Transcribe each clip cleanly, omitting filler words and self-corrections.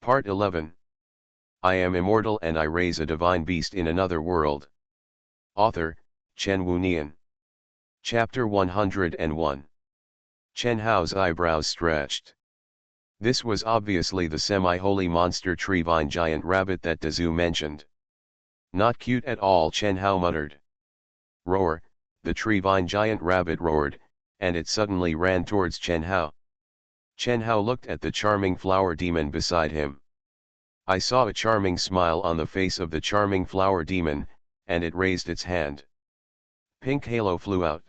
Part 11. I am immortal and I raise a divine beast in another world. Author, Chen Wunian. Chapter 101. Chen Hao's eyebrows stretched. This was obviously the semi-holy monster tree vine giant rabbit that Dazhu mentioned. Not cute at all, Chen Hao muttered. Roar, the tree vine giant rabbit roared, and it suddenly ran towards Chen Hao. Chen Hao looked at the charming flower demon beside him. I saw a charming smile on the face of the charming flower demon, and it raised its hand. Pink halo flew out,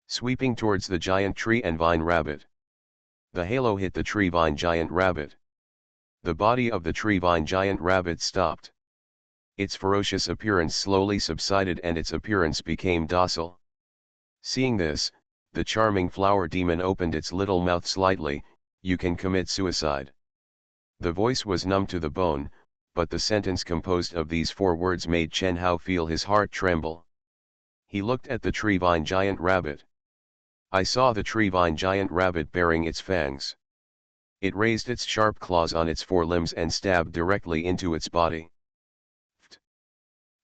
sweeping towards the giant tree and vine rabbit. The halo hit the tree vine giant rabbit. The body of the tree vine giant rabbit stopped. Its ferocious appearance slowly subsided and its appearance became docile. Seeing this, the charming flower demon opened its little mouth slightly. You can commit suicide. The voice was numb to the bone, but the sentence composed of these 4 words made Chen Hao feel his heart tremble. He looked at the tree vine giant rabbit. I saw the tree vine giant rabbit baring its fangs. It raised its sharp claws on its 4 limbs and stabbed directly into its body.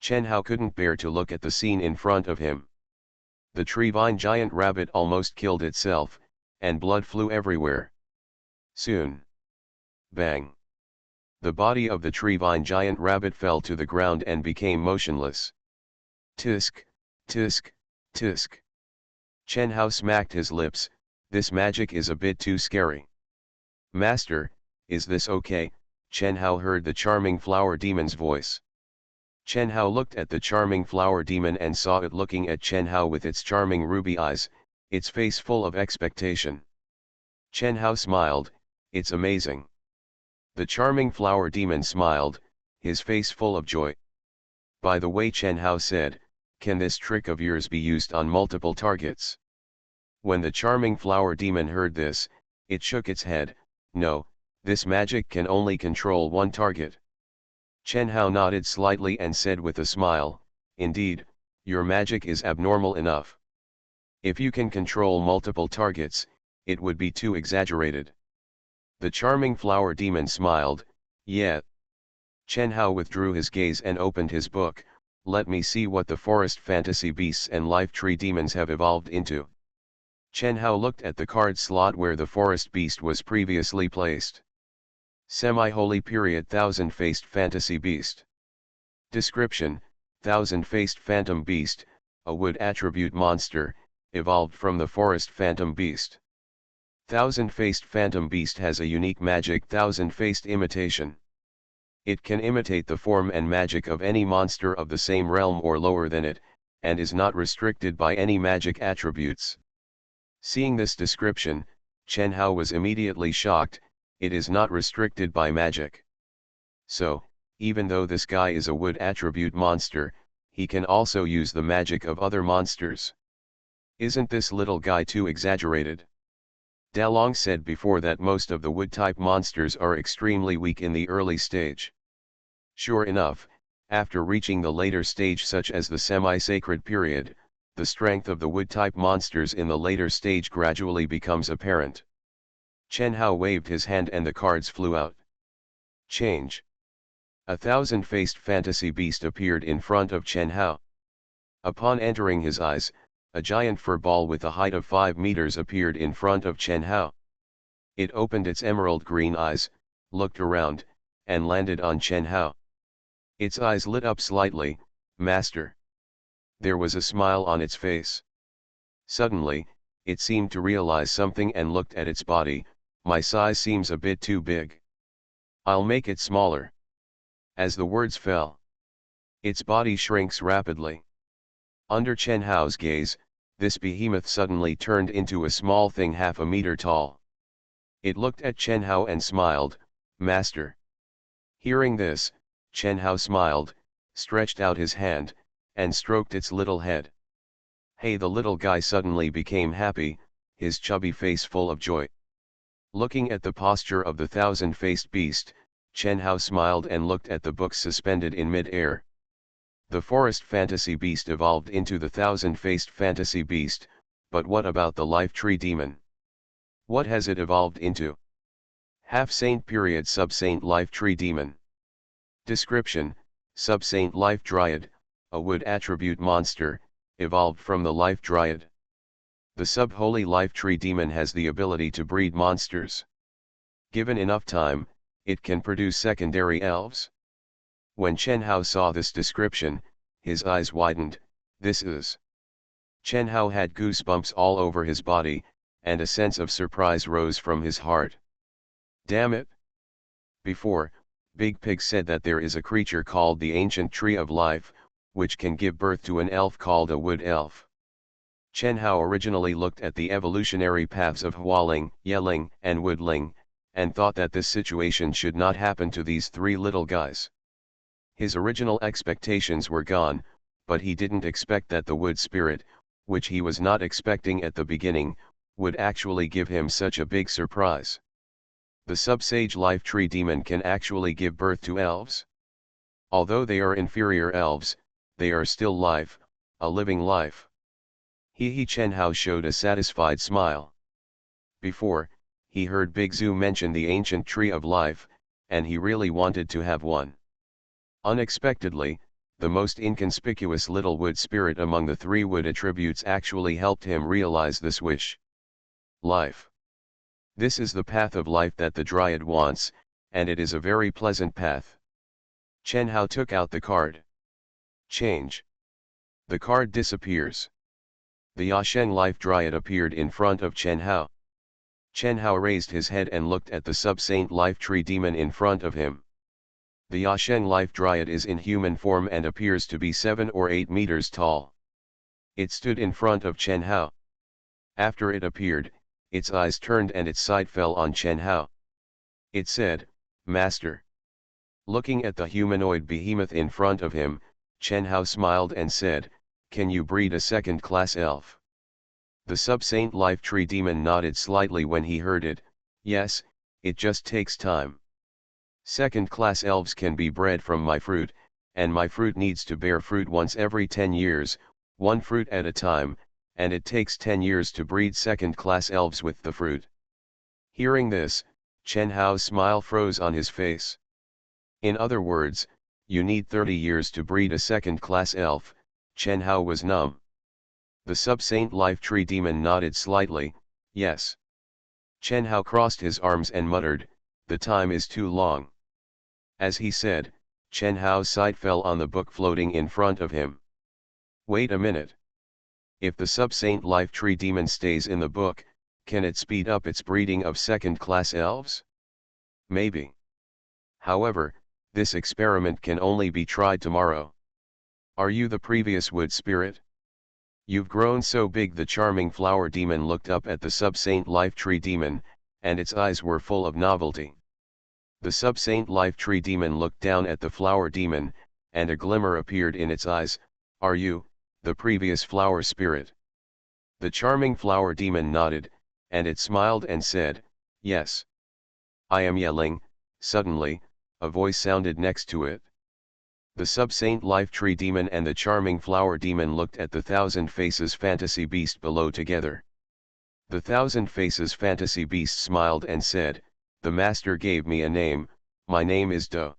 Chen Hao couldn't bear to look at the scene in front of him. The tree vine giant rabbit almost killed itself, and blood flew everywhere. Soon. Bang. The body of the tree vine giant rabbit fell to the ground and became motionless. Tisk, tisk, tisk. Chen Hao smacked his lips. This magic is a bit too scary. Master, is this okay? Chen Hao heard the charming flower demon's voice. Chen Hao looked at the charming flower demon and saw it looking at Chen Hao with its charming ruby eyes, its face full of expectation. Chen Hao smiled. It's amazing. The charming flower demon smiled, his face full of joy. By the way, Chen Hao said, can this trick of yours be used on multiple targets? When the charming flower demon heard this, it shook its head. No, this magic can only control one target. Chen Hao nodded slightly and said with a smile, indeed, your magic is abnormal enough. If you can control multiple targets, it would be too exaggerated. The charming flower demon smiled, yeah. Chen Hao withdrew his gaze and opened his book. Let me see what the forest fantasy beasts and life tree demons have evolved into. Chen Hao looked at the card slot where the forest beast was previously placed. Semi-holy period thousand-faced fantasy beast. Description: thousand-faced phantom beast, a wood attribute monster, evolved from the forest phantom beast. Thousand-faced phantom beast has a unique magic thousand-faced imitation. It can imitate the form and magic of any monster of the same realm or lower than it, and is not restricted by any magic attributes. Seeing this description, Chen Hao was immediately shocked. It is not restricted by magic. So, even though this guy is a wood attribute monster, he can also use the magic of other monsters. Isn't this little guy too exaggerated? Dalong said before that most of the wood-type monsters are extremely weak in the early stage. Sure enough, after reaching the later stage such as the semi-sacred period, the strength of the wood-type monsters in the later stage gradually becomes apparent. Chen Hao waved his hand and the cards flew out. Change. A thousand-faced fantasy beast appeared in front of Chen Hao. Upon entering his eyes, a giant fur ball with a height of 5 meters appeared in front of Chen Hao. It opened its emerald green eyes, looked around, and landed on Chen Hao. Its eyes lit up slightly. Master. There was a smile on its face. Suddenly, it seemed to realize something and looked at its body. My size seems a bit too big. I'll make it smaller. As the words fell, its body shrinks rapidly. Under Chen Hao's gaze, this behemoth suddenly turned into a small thing half a meter tall. It looked at Chen Hao and smiled, Master. Hearing this, Chen Hao smiled, stretched out his hand, and stroked its little head. Hey, the little guy suddenly became happy, his chubby face full of joy. Looking at the posture of the thousand-faced beast, Chen Hao smiled and looked at the books suspended in mid-air. The forest fantasy beast evolved into the thousand-faced fantasy beast, but what about the life tree demon? What has it evolved into? Half-Saint period Sub-Saint Life Tree Demon. Description: Sub-Saint Life Dryad, a wood attribute monster, evolved from the Life Dryad. The Sub-Holy Life Tree Demon has the ability to breed monsters. Given enough time, it can produce secondary elves. When Chen Hao saw this description, his eyes widened. This is... Chen Hao had goosebumps all over his body, and a sense of surprise rose from his heart. Damn it! Before, Big Pig said that there is a creature called the Ancient Tree of Life, which can give birth to an elf called a wood elf. Chen Hao originally looked at the evolutionary paths of Hualing, Yeling, and Woodling, and thought that this situation should not happen to these three little guys. His original expectations were gone, but he didn't expect that the wood spirit, which he was not expecting at the beginning, would actually give him such a big surprise. The Sub-Sage Life Tree Demon can actually give birth to elves. Although they are inferior elves, they are still life, a living life. Chen Hao showed a satisfied smile. Before, he heard Big Zhu mention the Ancient Tree of Life, and he really wanted to have one. Unexpectedly, the most inconspicuous little wood spirit among the three wood attributes actually helped him realize this wish. Life. This is the path of life that the Dryad wants, and it is a very pleasant path. Chen Hao took out the card. Change. The card disappears. The Yasheng Life Dryad appeared in front of Chen Hao. Chen Hao raised his head and looked at the Sub-Saint Life Tree Demon in front of him. The Yasheng Life Dryad is in human form and appears to be 7 or 8 meters tall. It stood in front of Chen Hao. After it appeared, its eyes turned and its sight fell on Chen Hao. It said, "Master." Looking at the humanoid behemoth in front of him, Chen Hao smiled and said, "Can you breed a second-class elf?" The Sub-Saint Life Tree Demon nodded slightly when he heard it. "Yes, it just takes time. Second-class elves can be bred from my fruit, and my fruit needs to bear fruit once every 10 years, one fruit at a time, and it takes 10 years to breed second-class elves with the fruit." Hearing this, Chen Hao's smile froze on his face. In other words, you need 30 years to breed a second-class elf. Chen Hao was numb. The Sub-Saint Life Tree Demon nodded slightly, "Yes." Chen Hao crossed his arms and muttered, "The time is too long." As he said, Chen Hao's sight fell on the book floating in front of him. Wait a minute. If the Sub-Saint Life Tree Demon stays in the book, can it speed up its breeding of second-class elves? Maybe. However, this experiment can only be tried tomorrow. Are you the previous wood spirit? You've grown so big. The charming flower demon looked up at the Sub-Saint Life Tree Demon, and its eyes were full of novelty. The Sub-Saint Life Tree Demon looked down at the flower demon, and a glimmer appeared in its eyes. Are you, the previous flower spirit? The charming flower demon nodded, and it smiled and said, "Yes." I am yelling. Suddenly, a voice sounded next to it. The Sub-Saint Life Tree Demon and the charming flower demon looked at the Thousand Faces fantasy beast below together. The Thousand Faces fantasy beast smiled and said, "The master gave me a name, my name is Do."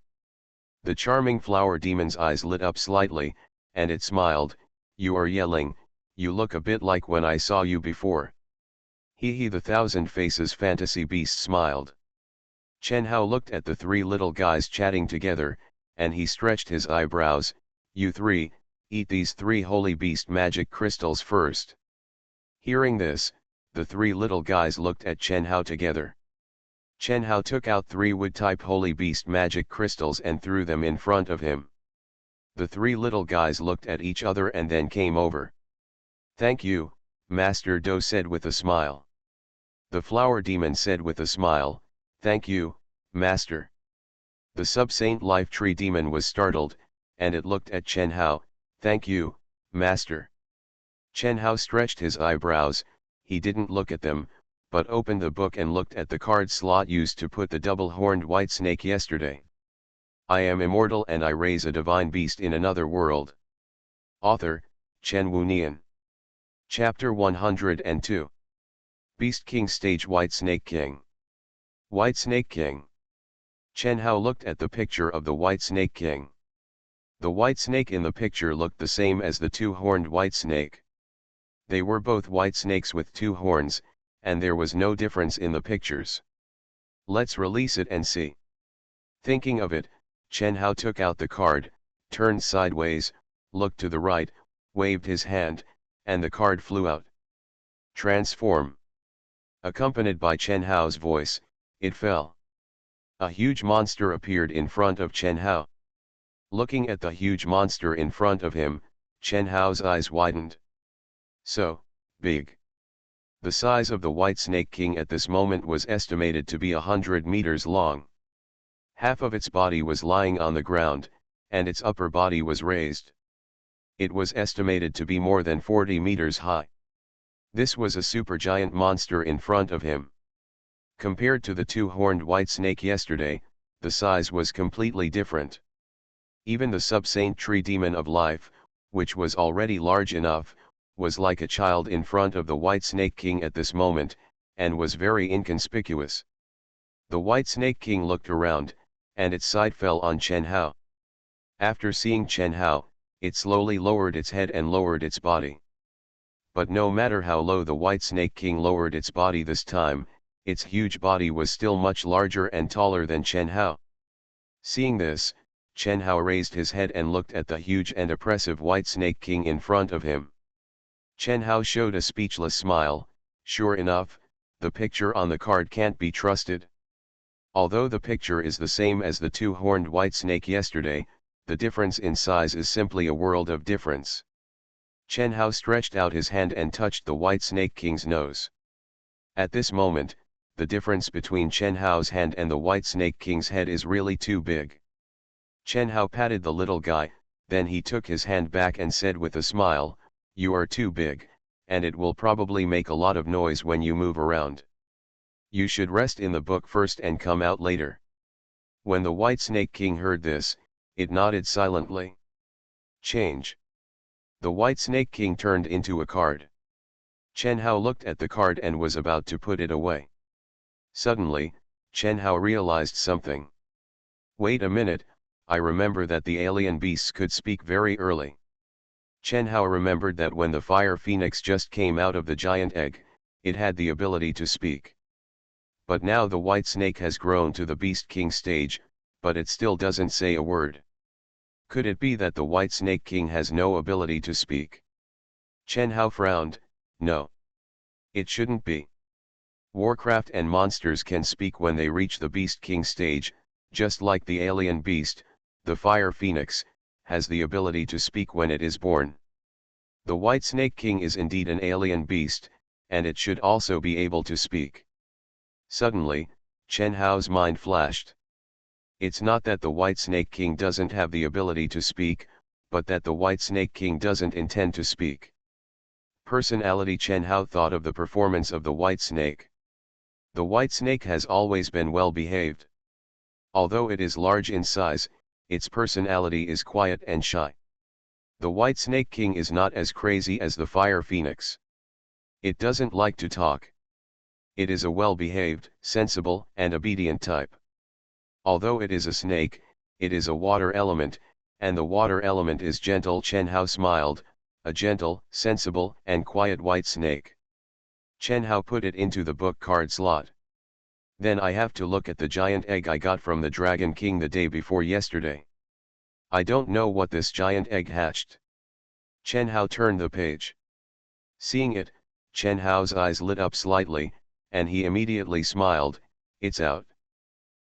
The charming flower demon's eyes lit up slightly, and it smiled, "You are yelling, you look a bit like when I saw you before." The Thousand Faces fantasy beast smiled. Chen Hao looked at the three little guys chatting together, and he stretched his eyebrows. "You three, eat these 3 holy beast magic crystals first." Hearing this, the three little guys looked at Chen Hao together. Chen Hao took out 3 wood-type holy beast magic crystals and threw them in front of him. The 3 little guys looked at each other and then came over. "Thank you, Master Do said with a smile. The flower demon said with a smile, "Thank you, Master." The Sub-Saint Life Tree Demon was startled, and it looked at Chen Hao. "Thank you, Master." Chen Hao stretched his eyebrows. He didn't look at them, but opened the book and looked at the card slot used to put the double-horned white snake yesterday. "I am immortal and I raise a divine beast in another world." Author, Chen Wunian. Chapter 102. Beast King Stage White Snake King. White Snake King. Chen Hao looked at the picture of the White Snake King. The white snake in the picture looked the same as the two-horned white snake. They were both white snakes with two horns, and there was no difference in the pictures. Let's release it and see. Thinking of it, Chen Hao took out the card, turned sideways, looked to the right, waved his hand, and the card flew out. Transform. Accompanied by Chen Hao's voice, it fell. A huge monster appeared in front of Chen Hao. Looking at the huge monster in front of him, Chen Hao's eyes widened. So big. The size of the White Snake King at this moment was estimated to be 100 meters long. Half of its body was lying on the ground, and its upper body was raised. It was estimated to be more than 40 meters high. This was a supergiant monster in front of him. Compared to the two-horned white snake yesterday, the size was completely different. Even the sub-saint tree demon of life, which was already large enough, was like a child in front of the White Snake King at this moment, and was very inconspicuous. The White Snake King looked around, and its sight fell on Chen Hao. After seeing Chen Hao, it slowly lowered its head and lowered its body. But no matter how low the White Snake King lowered its body this time, its huge body was still much larger and taller than Chen Hao. Seeing this, Chen Hao raised his head and looked at the huge and oppressive White Snake King in front of him. Chen Hao showed a speechless smile. Sure enough, the picture on the card can't be trusted. Although the picture is the same as the two-horned white snake yesterday, the difference in size is simply a world of difference. Chen Hao stretched out his hand and touched the White Snake King's nose. At this moment, the difference between Chen Hao's hand and the White Snake King's head is really too big. Chen Hao patted the little guy, then he took his hand back and said with a smile, "You are too big, and it will probably make a lot of noise when you move around. You should rest in the book first and come out later." When the White Snake King heard this, it nodded silently. Change. The White Snake King turned into a card. Chen Hao looked at the card and was about to put it away. Suddenly, Chen Hao realized something. Wait a minute, I remember that the alien beasts could speak very early. Chen Hao remembered that when the fire phoenix just came out of the giant egg, it had the ability to speak. But now the white snake has grown to the Beast King stage, but it still doesn't say a word. Could it be that the White Snake King has no ability to speak? Chen Hao frowned. No. It shouldn't be. Warcraft and monsters can speak when they reach the Beast King stage, just like the alien beast, the Fire Phoenix, has the ability to speak when it is born. The White Snake King is indeed an alien beast, and it should also be able to speak. Suddenly, Chen Hao's mind flashed. It's not that the White Snake King doesn't have the ability to speak, but that the White Snake King doesn't intend to speak. Personality. Chen Hao thought of the performance of the White Snake. The White Snake has always been well behaved. Although it is large in size, its personality is quiet and shy. The White Snake King is not as crazy as the Fire Phoenix. It doesn't like to talk. It is a well-behaved, sensible, and obedient type. Although it is a snake, it is a water element, and the water element is gentle. Chen Hao smiled, a gentle, sensible, and quiet white snake. Chen Hao put it into the book card slot. Then I have to look at the giant egg I got from the Dragon King the day before yesterday. I don't know what this giant egg hatched. Chen Hao turned the page. Seeing it, Chen Hao's eyes lit up slightly, and he immediately smiled. It's out.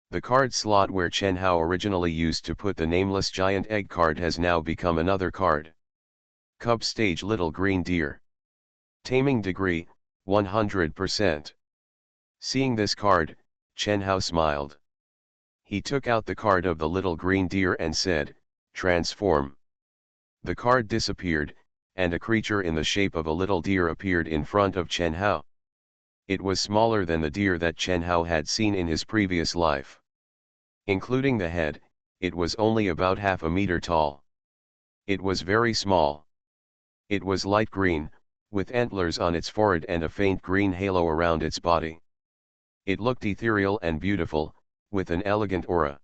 The card slot where Chen Hao originally used to put the nameless giant egg card has now become another card. Cub stage little green deer. Taming degree, 100%. Seeing this card, Chen Hao smiled. He took out the card of the little green deer and said, "Transform." The card disappeared, and a creature in the shape of a little deer appeared in front of Chen Hao. It was smaller than the deer that Chen Hao had seen in his previous life. Including the head, it was only about half a meter tall. It was very small. It was light green, with antlers on its forehead and a faint green halo around its body. It looked ethereal and beautiful, with an elegant aura.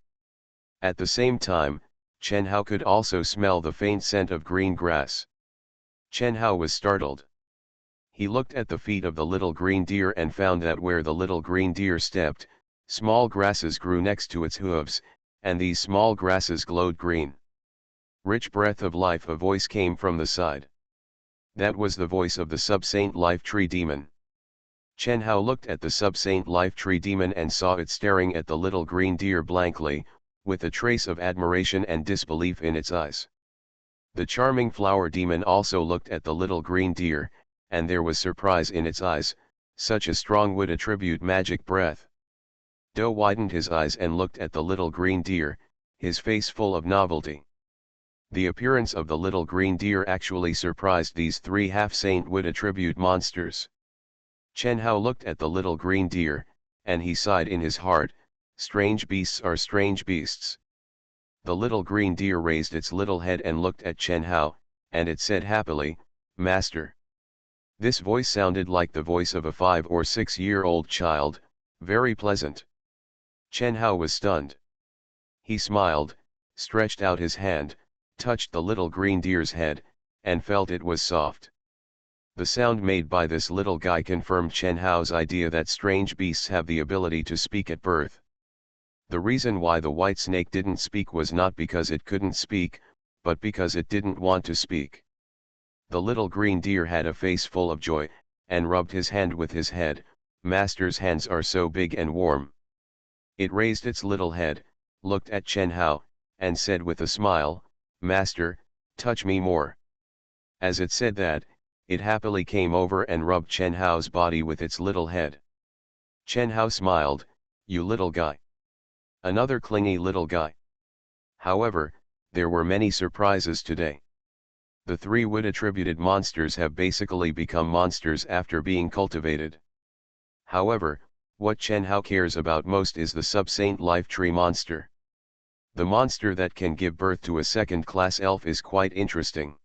At the same time, Chen Hao could also smell the faint scent of green grass. Chen Hao was startled. He looked at the feet of the little green deer and found that where the little green deer stepped, small grasses grew next to its hooves, and these small grasses glowed green. Rich breath of life, a voice came from the side. That was the voice of the Sub-Saint Life Tree Demon. Chen Hao looked at the Sub-Saint Life Tree Demon and saw it staring at the little green deer blankly, with a trace of admiration and disbelief in its eyes. The charming flower demon also looked at the little green deer, and there was surprise in its eyes, such a strong would attribute magic breath. Do widened his eyes and looked at the little green deer, his face full of novelty. The appearance of the little green deer actually surprised these three half-saint would attribute monsters. Chen Hao looked at the little green deer, and he sighed in his heart, strange beasts are strange beasts. The little green deer raised its little head and looked at Chen Hao, and it said happily, "Master." This voice sounded like the voice of a 5 or 6-year-old child, very pleasant. Chen Hao was stunned. He smiled, stretched out his hand, touched the little green deer's head, and felt it was soft. The sound made by this little guy confirmed Chen Hao's idea that strange beasts have the ability to speak at birth. The reason why the white snake didn't speak was not because it couldn't speak, but because it didn't want to speak. The little green deer had a face full of joy, and rubbed his hand with his head. "Master's hands are so big and warm." It raised its little head, looked at Chen Hao, and said with a smile, "Master, touch me more." As it said that, it happily came over and rubbed Chen Hao's body with its little head. Chen Hao smiled, "You little guy. Another clingy little guy." However, there were many surprises today. The three wood-attributed monsters have basically become monsters after being cultivated. However, what Chen Hao cares about most is the Sub-Saint Life Tree monster. The monster that can give birth to a second-class elf is quite interesting.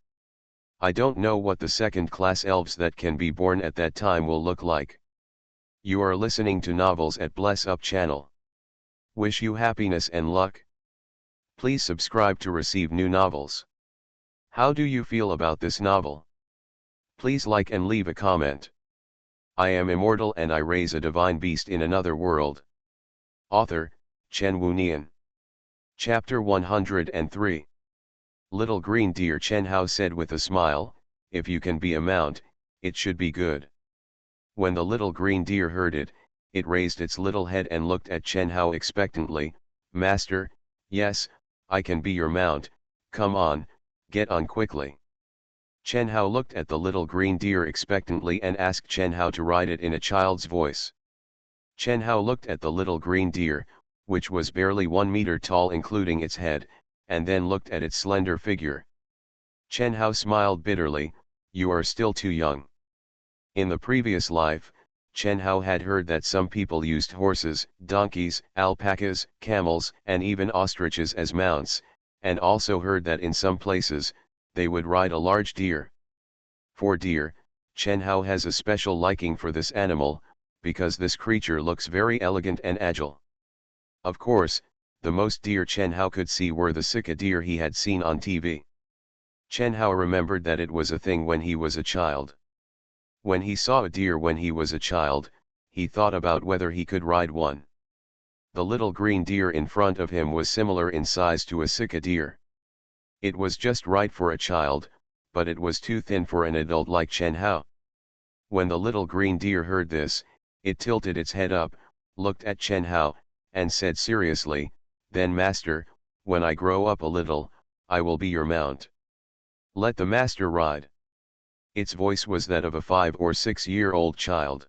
I don't know what the second-class elves that can be born at that time will look like. You are listening to Novels at Bless Up channel. Wish you happiness and luck. Please subscribe to receive new novels. How do you feel about this novel? Please like and leave a comment. I am immortal and I raise a divine beast in another world. Author, Chen Wunian. Chapter 103. Little green deer, Chen Hao said with a smile, "If you can be a mount, it should be good." When the little green deer heard it, it raised its little head and looked at Chen Hao expectantly. "Master, yes, I can be your mount, come on, get on quickly." Chen Hao looked at the little green deer expectantly and asked Chen Hao to ride it in a child's voice. Chen Hao looked at the little green deer, which was barely 1 meter tall including its head, and then looked at its slender figure. Chen Hao smiled bitterly, "You are still too young." In the previous life, Chen Hao had heard that some people used horses, donkeys, alpacas, camels, and even ostriches as mounts, and also heard that in some places, they would ride a large deer. For deer, Chen Hao has a special liking for this animal, because this creature looks very elegant and agile. Of course, the most deer Chen Hao could see were the sika deer he had seen on TV. Chen Hao remembered that it was a thing when he was a child. When he saw a deer when he was a child, he thought about whether he could ride one. The little green deer in front of him was similar in size to a sika deer. It was just right for a child, but it was too thin for an adult like Chen Hao. When the little green deer heard this, it tilted its head up, looked at Chen Hao, and said seriously, "Then master, when I grow up a little, I will be your mount. Let the master ride." Its voice was that of a 5 or 6-year-old child.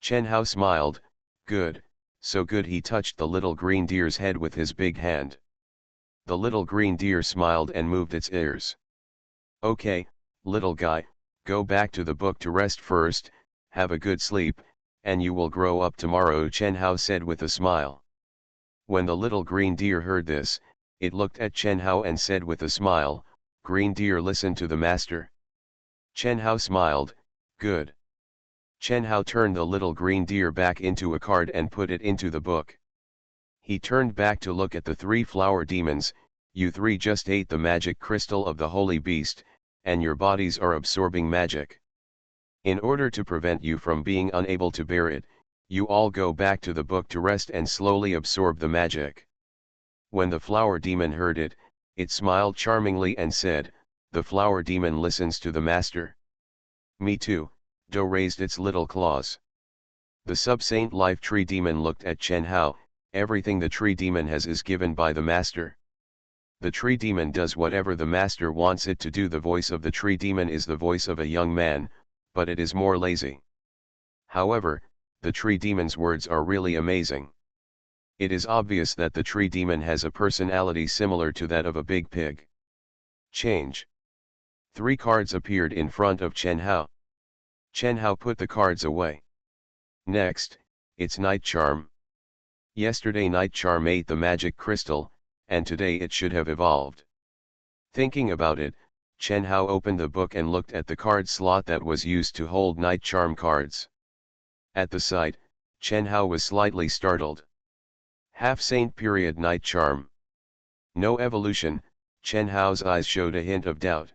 Chen Hao smiled, "Good, so good." He touched the little green deer's head with his big hand. The little green deer smiled and moved its ears. "Okay, little guy, go back to the book to rest first, have a good sleep, and you will grow up tomorrow," Chen Hao said with a smile. When the little green deer heard this, it looked at Chen Hao and said with a smile, "Green deer, listen to the master." Chen Hao smiled, "Good." Chen Hao turned the little green deer back into a card and put it into the book. He turned back to look at the three flower demons. You three just ate the magic crystal of the holy beast, and your bodies are absorbing magic. In order to prevent you from being unable to bear it, you all go back to the book to rest and slowly absorb the magic. When the flower demon heard it, it smiled charmingly and said, "The flower demon listens to the master." "Me too," Do raised its little claws. The sub-saint life tree demon looked at Chen Hao. "Everything the tree demon has is given by the master. The tree demon does whatever the master wants it to do." The voice of the tree demon is the voice of a young man, but it is more lazy. However, the tree demon's words are really amazing. It is obvious that the tree demon has a personality similar to that of a big pig. Change. 3 cards appeared in front of Chen Hao. Chen Hao put the cards away. Next, it's Night Charm. Yesterday Night Charm ate the magic crystal, and today it should have evolved. Thinking about it, Chen Hao opened the book and looked at the card slot that was used to hold Night Charm cards. At the sight, Chen Hao was slightly startled. Half-Saint period Night Charm. No evolution. Chen Hao's eyes showed a hint of doubt.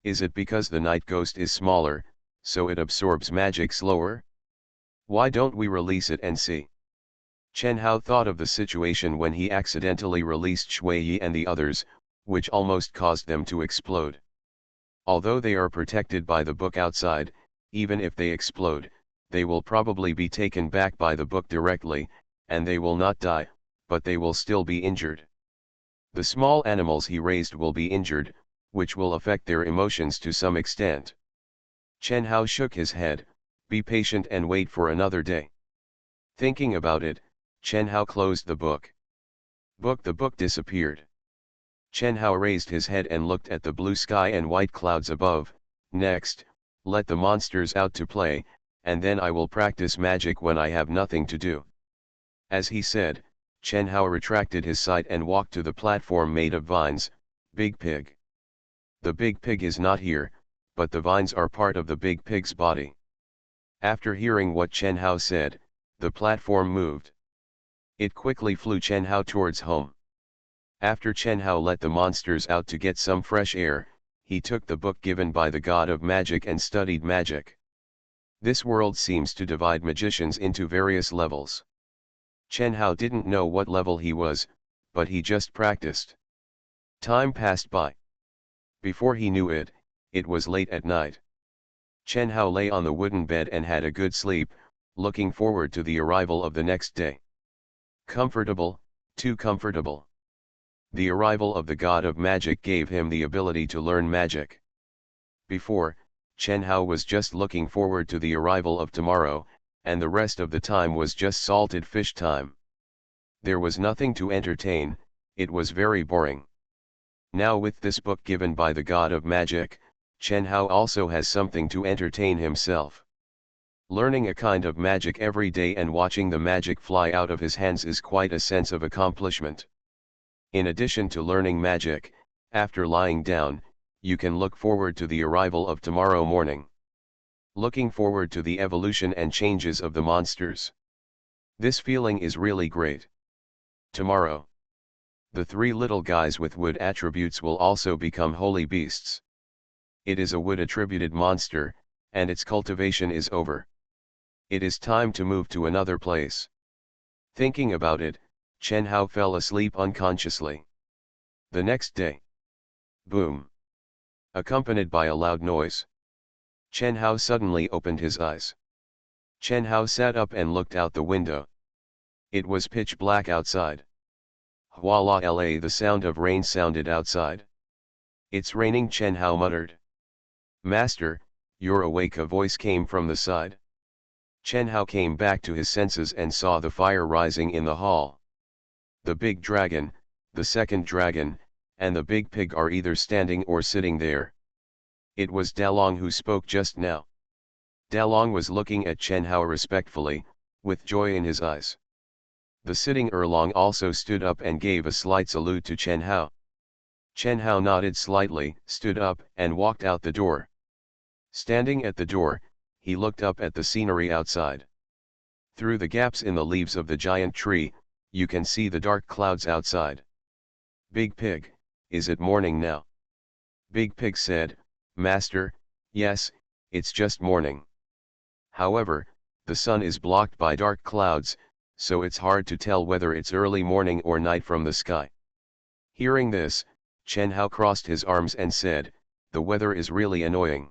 Is it because the night ghost is smaller, so it absorbs magic slower? Why don't we release it and see? Chen Hao thought of the situation when he accidentally released Shui Yi and the others, which almost caused them to explode. Although they are protected by the book outside, even if they explode, they will probably be taken back by the book directly, and they will not die, but they will still be injured. The small animals he raised will be injured, which will affect their emotions to some extent. Chen Hao shook his head. Be patient and wait for another day. Thinking about it, Chen Hao closed the book. The book disappeared. Chen Hao raised his head and looked at the blue sky and white clouds above. Next, let the monsters out to play, and then I will practice magic when I have nothing to do. As he said, Chen Hao retracted his sight and walked to the platform made of vines. Big Pig. The big pig is not here, but the vines are part of the big pig's body. After hearing what Chen Hao said, the platform moved. It quickly flew Chen Hao towards home. After Chen Hao let the monsters out to get some fresh air, he took the book given by the god of magic and studied magic. This world seems to divide magicians into various levels. Chen Hao didn't know what level he was, but he just practiced. Time passed by. Before he knew it, it was late at night. Chen Hao lay on the wooden bed and had a good sleep, looking forward to the arrival of the next day. Comfortable, too comfortable. The arrival of the god of magic gave him the ability to learn magic. Before, Chen Hao was just looking forward to the arrival of tomorrow, and the rest of the time was just salted fish time. There was nothing to entertain, it was very boring. Now with this book given by the god of magic, Chen Hao also has something to entertain himself. Learning a kind of magic every day and watching the magic fly out of his hands is quite a sense of accomplishment. In addition to learning magic, after lying down, you can look forward to the arrival of tomorrow morning. Looking forward to the evolution and changes of the monsters. This feeling is really great. Tomorrow, the 3 little guys with wood attributes will also become holy beasts. It is a wood-attributed monster, and its cultivation is over. It is time to move to another place. Thinking about it, Chen Hao fell asleep unconsciously. The next day. Boom. Accompanied by a loud noise. Chen Hao suddenly opened his eyes. Chen Hao sat up and looked out the window. It was pitch black outside. Voila la, the sound of rain sounded outside. It's raining, Chen Hao muttered. Master, you're awake, a voice came from the side. Chen Hao came back to his senses and saw the fire rising in the hall. The big dragon, the second dragon, and the big pig are either standing or sitting there. It was Dalong who spoke just now. Dalong was looking at Chen Hao respectfully, with joy in his eyes. The sitting Erlong also stood up and gave a slight salute to Chen Hao. Chen Hao nodded slightly, stood up, and walked out the door. Standing at the door, he looked up at the scenery outside. Through the gaps in the leaves of the giant tree, you can see the dark clouds outside. Big Pig, is it morning now? Big Pig said, Master, yes, it's just morning. However, the sun is blocked by dark clouds, so it's hard to tell whether it's early morning or night from the sky. Hearing this, Chen Hao crossed his arms and said, the weather is really annoying.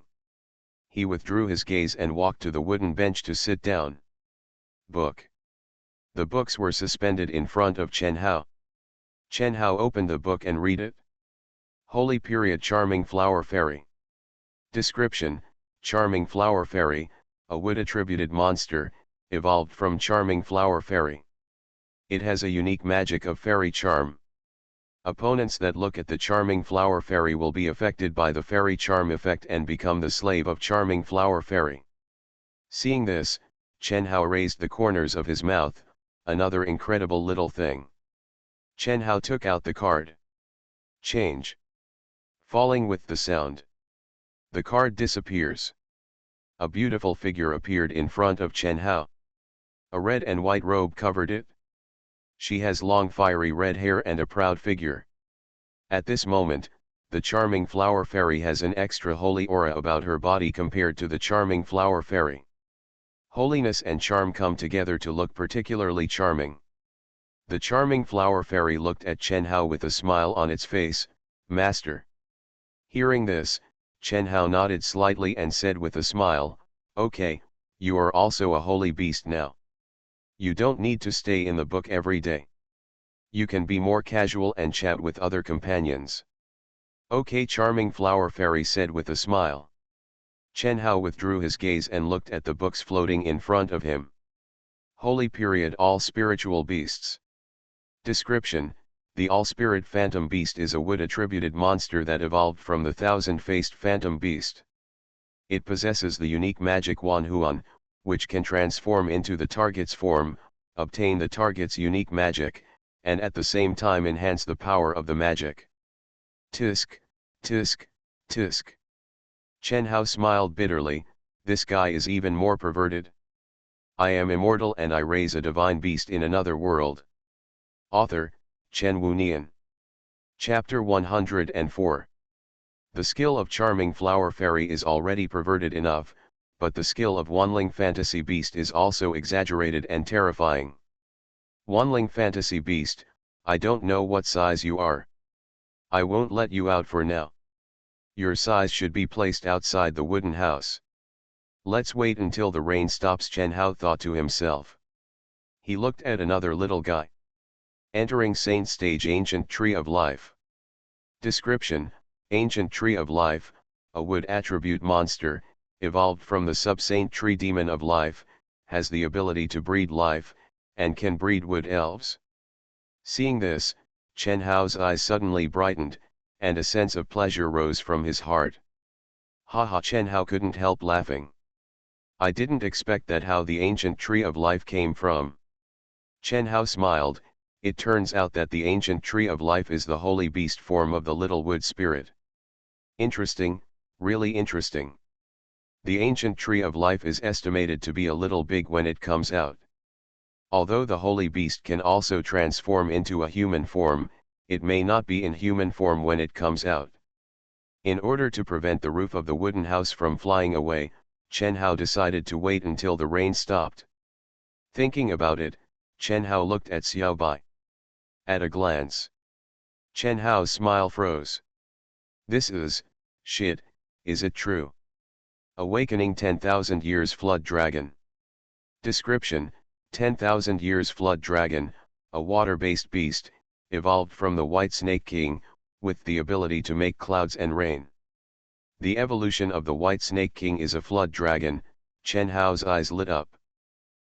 He withdrew his gaze and walked to the wooden bench to sit down. Book. The books were suspended in front of Chen Hao. Chen Hao opened the book and read it. Holy Period Charming Flower Fairy. Description: Charming Flower Fairy, a wood-attributed monster, evolved from Charming Flower Fairy. It has a unique magic of fairy charm. Opponents that look at the Charming Flower Fairy will be affected by the fairy charm effect and become the slave of Charming Flower Fairy. Seeing this, Chen Hao raised the corners of his mouth, another incredible little thing. Chen Hao took out the card. Change. Falling with the sound. The card disappears. A beautiful figure appeared in front of Chen Hao. A red and white robe covered it. She has long fiery red hair and a proud figure. At this moment, the Charming Flower Fairy has an extra holy aura about her body compared to the Charming Flower Fairy. Holiness and charm come together to look particularly charming. The Charming Flower Fairy looked at Chen Hao with a smile on its face, Master. Hearing this, Chen Hao nodded slightly and said with a smile, Okay, you are also a holy beast now. You don't need to stay in the book every day. You can be more casual and chat with other companions. Okay, Charming Flower Fairy said with a smile. Chen Hao withdrew his gaze and looked at the books floating in front of him. Holy Period All Spiritual Beasts. Description: The all-spirit phantom beast is a wood-attributed monster that evolved from the thousand-faced phantom beast. It possesses the unique magic Wan Huan, which can transform into the target's form, obtain the target's unique magic, and at the same time enhance the power of the magic. Tisk, tisk, tisk. Chen Hao smiled bitterly, this guy is even more perverted. I am immortal and I raise a divine beast in another world. Author, Chen Wunian. Chapter 104. The skill of Charming Flower Fairy is already perverted enough, but the skill of Wanling Fantasy Beast is also exaggerated and terrifying. Wanling Fantasy Beast, I don't know what size you are. I won't let you out for now. Your size should be placed outside the wooden house. Let's wait until the rain stops, Chen Hao thought to himself. He looked at another little guy. Entering Saint Stage Ancient Tree of Life. Description: Ancient Tree of Life, a wood attribute monster, evolved from the sub-saint tree demon of life, has the ability to breed life, and can breed wood elves. Seeing this, Chen Hao's eyes suddenly brightened, and a sense of pleasure rose from his heart. Haha, Chen Hao couldn't help laughing. I didn't expect that how the ancient tree of life came from. Chen Hao smiled, it turns out that the ancient tree of life is the holy beast form of the little wood spirit. Interesting, really interesting. The ancient tree of life is estimated to be a little big when it comes out. Although the holy beast can also transform into a human form, it may not be in human form when it comes out. In order to prevent the roof of the wooden house from flying away, Chen Hao decided to wait until the rain stopped. Thinking about it, Chen Hao looked at Xiao Bai. At a glance, Chen Hao's smile froze. This is, shit, is it true? Awakening 10,000 Years Flood Dragon. Description: 10,000 Years Flood Dragon, a water-based beast, evolved from the White Snake King, with the ability to make clouds and rain. The evolution of the White Snake King is a flood dragon. Chen Hao's eyes lit up.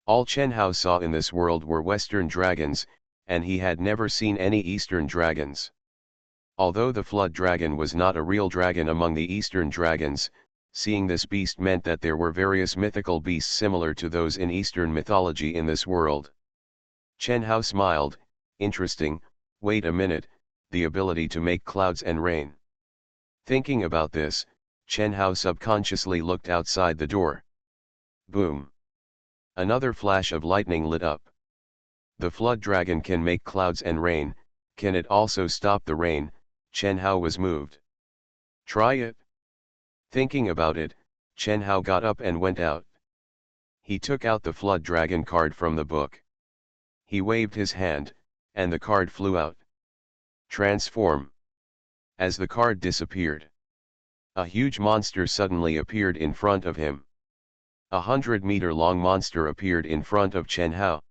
All Chen Hao saw in this world were Western dragons, and he had never seen any Eastern dragons. Although the flood dragon was not a real dragon among the Eastern dragons, seeing this beast meant that there were various mythical beasts similar to those in Eastern mythology in this world. Chen Hao smiled, interesting. Wait a minute, the ability to make clouds and rain. Thinking about this, Chen Hao subconsciously looked outside the door. Boom! Another flash of lightning lit up. The flood dragon can make clouds and rain, can it also stop the rain? Chen Hao was moved. Try it. Thinking about it, Chen Hao got up and went out. He took out the flood dragon card from the book. He waved his hand, and the card flew out. Transform. As the card disappeared, a huge monster suddenly appeared in front of him. 100-meter-long monster appeared in front of Chen Hao.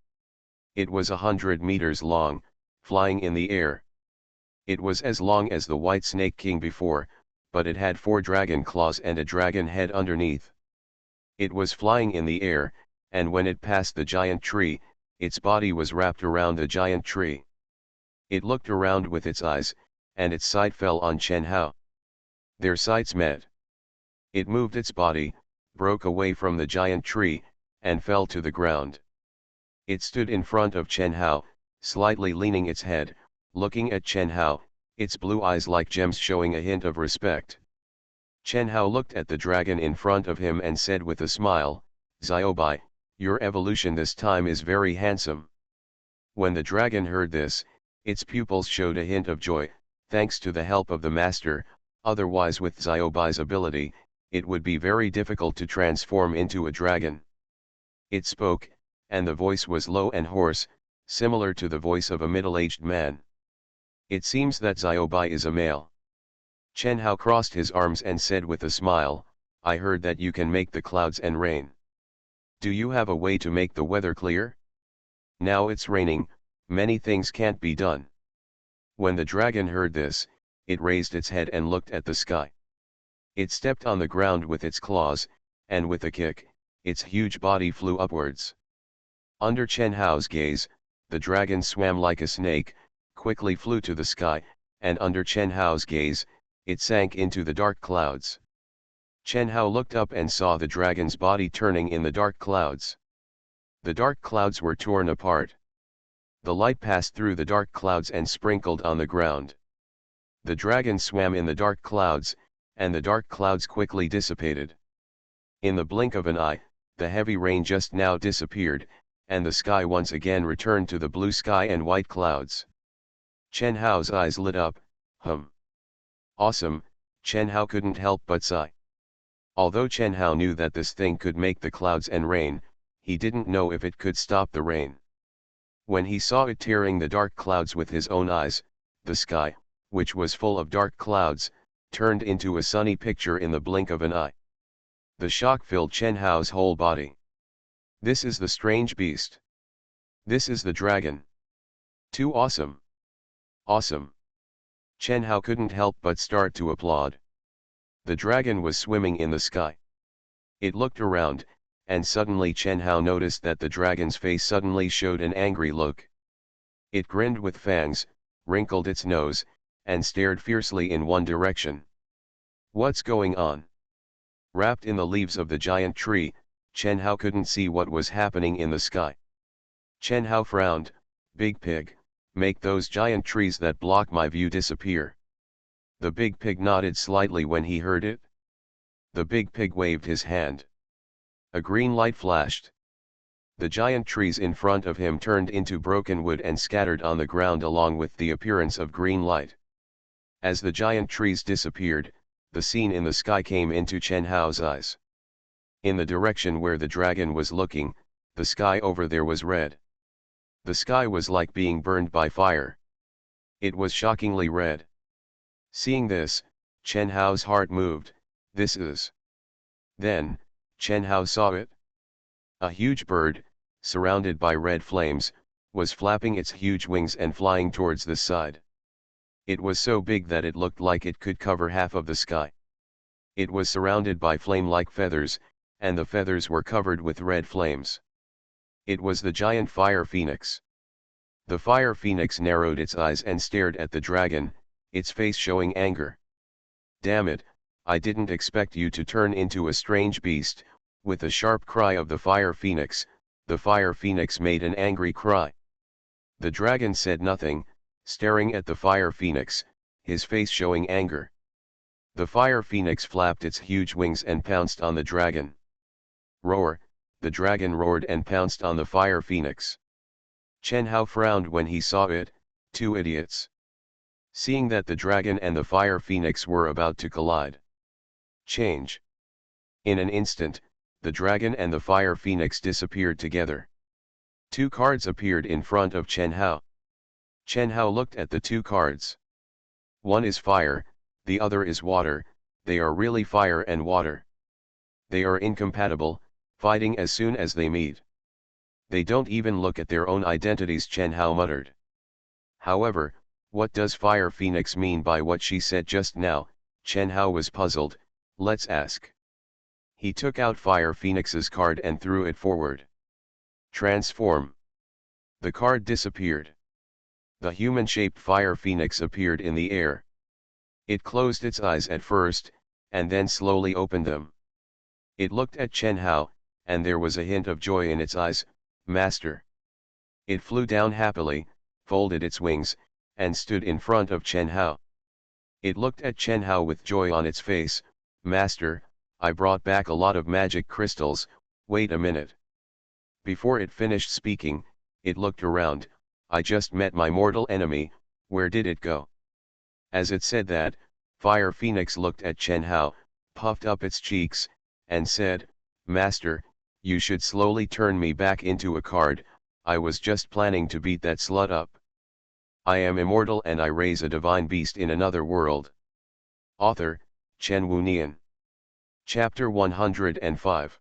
It was 100 meters long, flying in the air. It was as long as the White Snake King before, but it had 4 dragon claws and a dragon head underneath. It was flying in the air, and when it passed the giant tree, its body was wrapped around the giant tree. It looked around with its eyes, and its sight fell on Chen Hao. Their sights met. It moved its body, broke away from the giant tree, and fell to the ground. It stood in front of Chen Hao, slightly leaning its head, looking at Chen Hao, its blue eyes like gems showing a hint of respect. Chen Hao looked at the dragon in front of him and said with a smile, "Xiaobai, your evolution this time is very handsome." When the dragon heard this, its pupils showed a hint of joy, thanks to the help of the master, otherwise with Xiaobai's ability, it would be very difficult to transform into a dragon. It spoke, and the voice was low and hoarse, similar to the voice of a middle-aged man. "It seems that Xiaobai is a male." Chen Hao crossed his arms and said with a smile, "I heard that you can make the clouds and rain. Do you have a way to make the weather clear? Now it's raining, many things can't be done." When the dragon heard this, it raised its head and looked at the sky. It stepped on the ground with its claws, and with a kick, its huge body flew upwards. Under Chen Hao's gaze, the dragon swam like a snake, quickly flew to the sky, and under Chen Hao's gaze, it sank into the dark clouds. Chen Hao looked up and saw the dragon's body turning in the dark clouds. The dark clouds were torn apart. The light passed through the dark clouds and sprinkled on the ground. The dragon swam in the dark clouds, and the dark clouds quickly dissipated. In the blink of an eye, the heavy rain just now disappeared, and the sky once again returned to the blue sky and white clouds. Chen Hao's eyes lit up. Awesome, Chen Hao couldn't help but sigh. Although Chen Hao knew that this thing could make the clouds and rain, he didn't know if it could stop the rain. When he saw it tearing the dark clouds with his own eyes, the sky, which was full of dark clouds, turned into a sunny picture in the blink of an eye. The shock filled Chen Hao's whole body. This is the strange beast. This is the dragon. Too awesome. Awesome. Chen Hao couldn't help but start to applaud. The dragon was swimming in the sky. It looked around, and suddenly Chen Hao noticed that the dragon's face suddenly showed an angry look. It grinned with fangs, wrinkled its nose, and stared fiercely in one direction. What's going on? Wrapped in the leaves of the giant tree, Chen Hao couldn't see what was happening in the sky. Chen Hao frowned. Big Pig, make those giant trees that block my view disappear. The Big Pig nodded slightly when he heard it. The Big Pig waved his hand. A green light flashed. The giant trees in front of him turned into broken wood and scattered on the ground along with the appearance of green light. As the giant trees disappeared, the scene in the sky came into Chen Hao's eyes. In the direction where the dragon was looking, the sky over there was red. The sky was like being burned by fire. It was shockingly red. Seeing this, Chen Hao's heart moved. This is. Then, Chen Hao saw it. A huge bird, surrounded by red flames, was flapping its huge wings and flying towards the side. It was so big that it looked like it could cover half of the sky. It was surrounded by flame-like feathers, and the feathers were covered with red flames. It was the giant fire phoenix. The fire phoenix narrowed its eyes and stared at the dragon, its face showing anger. Damn it, I didn't expect you to turn into a strange beast. With a sharp cry of the fire phoenix made an angry cry. The dragon said nothing, staring at the fire phoenix, his face showing anger. The fire phoenix flapped its huge wings and pounced on the dragon. Roar, the dragon roared and pounced on the fire phoenix. Chen Hao frowned when he saw it, two idiots. Seeing that the dragon and the fire phoenix were about to collide. Change. In an instant, the dragon and the fire phoenix disappeared together. Two cards appeared in front of Chen Hao. Chen Hao looked at the two cards. One is fire, the other is water, they are really fire and water. They are incompatible, fighting as soon as they meet. They don't even look at their own identities, Chen Hao muttered. However, what does Fire Phoenix mean by what she said just now? Chen Hao was puzzled. Let's ask. He took out Fire Phoenix's card and threw it forward. Transform. The card disappeared. The human-shaped Fire Phoenix appeared in the air. It closed its eyes at first, and then slowly opened them. It looked at Chen Hao, and there was a hint of joy in its eyes. Master. It flew down happily, folded its wings, and stood in front of Chen Hao. It looked at Chen Hao with joy on its face. Master, I brought back a lot of magic crystals, wait a minute. Before it finished speaking, it looked around. I just met my mortal enemy, where did it go? As it said that, Fire Phoenix looked at Chen Hao, puffed up its cheeks, and said, Master, you should slowly turn me back into a card, I was just planning to beat that slut up. I am immortal and I raise a divine beast in another world. Author, Chen Wunian. Chapter 105.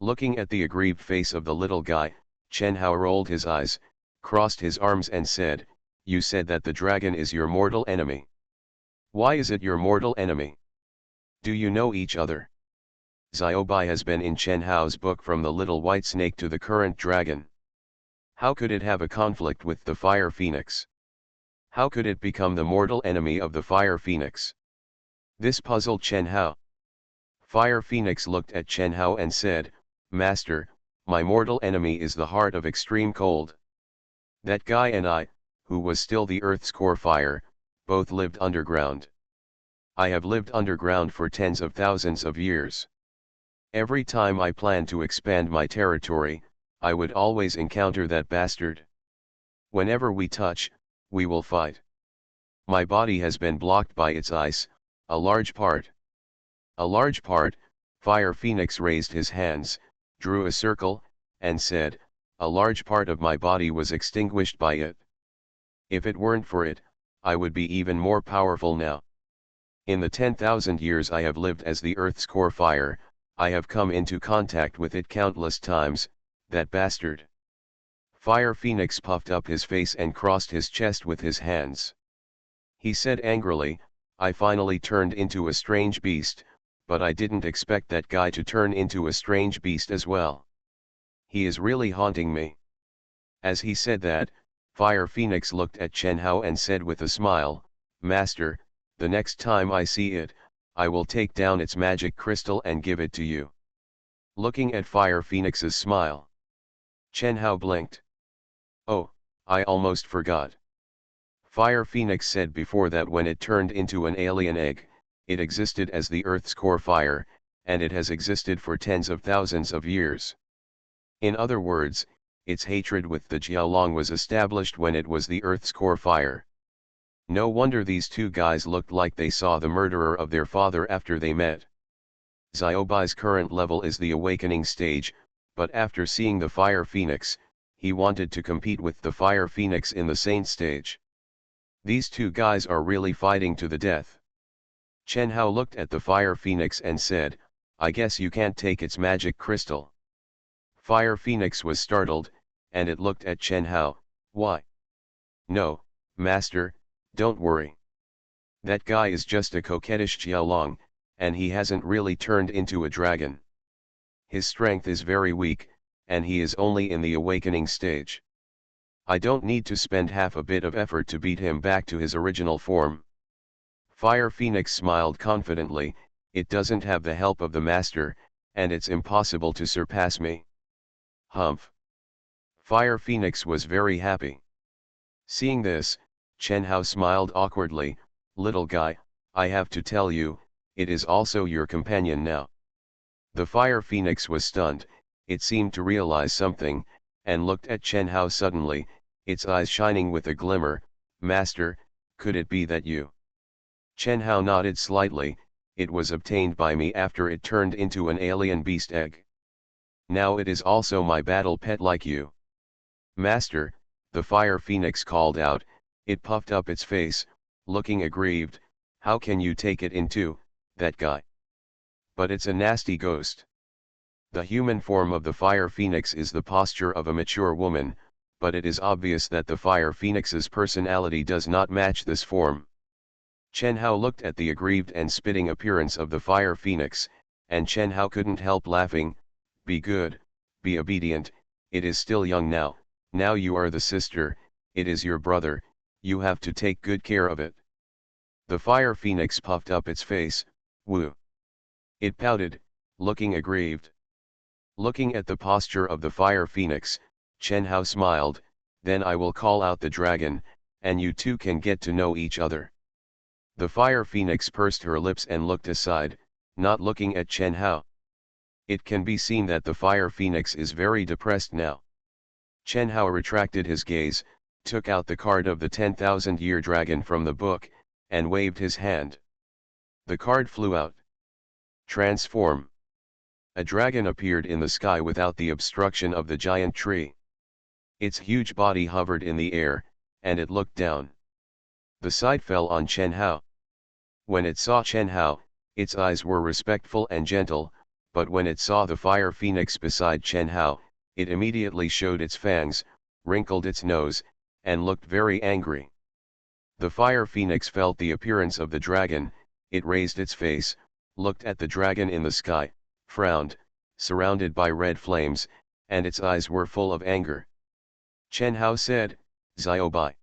Looking at the aggrieved face of the little guy, Chen Hao rolled his eyes, crossed his arms and said, You said that the dragon is your mortal enemy. Why is it your mortal enemy? Do you know each other? Xiaobai has been in Chen Hao's book from the little white snake to the current dragon. How could it have a conflict with the fire phoenix? How could it become the mortal enemy of the fire phoenix? This puzzled Chen Hao. Fire Phoenix looked at Chen Hao and said, Master, my mortal enemy is the heart of extreme cold. That guy and I, who was still the Earth's core fire, both lived underground. I have lived underground for tens of thousands of years. Every time I planned to expand my territory, I would always encounter that bastard. Whenever we touch, we will fight. My body has been blocked by its ice, a large part. A large part, Fire Phoenix raised his hands, drew a circle, and said, a large part of my body was extinguished by it. If it weren't for it, I would be even more powerful now. In the 10,000 years I have lived as the Earth's core fire, I have come into contact with it countless times, that bastard. Fire Phoenix puffed up his face and crossed his chest with his hands. He said angrily, I finally turned into a strange beast, but I didn't expect that guy to turn into a strange beast as well. He is really haunting me. As he said that, Fire Phoenix looked at Chen Hao and said with a smile, Master, the next time I see it, I will take down its magic crystal and give it to you. Looking at Fire Phoenix's smile, Chen Hao blinked. Oh, I almost forgot. Fire Phoenix said before that when it turned into an alien egg, it existed as the Earth's core fire, and it has existed for tens of thousands of years. In other words, its hatred with the Jiaolong was established when it was the Earth's core fire. No wonder these two guys looked like they saw the murderer of their father after they met. Xiaobai's current level is the awakening stage, but after seeing the Fire Phoenix, he wanted to compete with the Fire Phoenix in the Saint stage. These two guys are really fighting to the death. Chen Hao looked at the Fire Phoenix and said, I guess you can't take its magic crystal. Fire Phoenix was startled, and it looked at Chen Hao. Why? No, Master, don't worry. That guy is just a coquettish Jiaolong, and he hasn't really turned into a dragon. His strength is very weak, and he is only in the awakening stage. I don't need to spend half a bit of effort to beat him back to his original form. Fire Phoenix smiled confidently, it doesn't have the help of the Master, and it's impossible to surpass me. Humph. Fire Phoenix was very happy. Seeing this, Chen Hao smiled awkwardly, little guy, I have to tell you, it is also your companion now. The Fire Phoenix was stunned, it seemed to realize something, and looked at Chen Hao suddenly, its eyes shining with a glimmer. "Master, could it be that you?" Chen Hao nodded slightly. "It was obtained by me after it turned into an alien beast egg. Now it is also my battle pet like you." "Master," the fire phoenix called out. It puffed up its face, looking aggrieved. "How can you take it into, that guy? But it's a nasty ghost." The human form of the fire phoenix is the posture of a mature woman, but it is obvious that the fire phoenix's personality does not match this form. Chen Hao looked at the aggrieved and spitting appearance of the fire phoenix, and Chen Hao couldn't help laughing. "Be good, be obedient, it is still young now you are the sister, it is your brother, you have to take good care of it." The fire phoenix puffed up its face. "Woo." It pouted, looking aggrieved. Looking at the posture of the fire phoenix, Chen Hao smiled. "Then I will call out the dragon, and you two can get to know each other." The fire phoenix pursed her lips and looked aside, not looking at Chen Hao. It can be seen that the fire phoenix is very depressed now. Chen Hao retracted his gaze, took out the card of the 10,000-year dragon from the book, and waved his hand. The card flew out. Transform. A dragon appeared in the sky without the obstruction of the giant tree. Its huge body hovered in the air, and it looked down. The sight fell on Chen Hao. When it saw Chen Hao, its eyes were respectful and gentle, but when it saw the fire phoenix beside Chen Hao, it immediately showed its fangs, wrinkled its nose, and looked very angry. The fire phoenix felt the appearance of the dragon, it raised its face, looked at the dragon in the sky, frowned, surrounded by red flames, and its eyes were full of anger. Chen Hao said, "Xiaobai."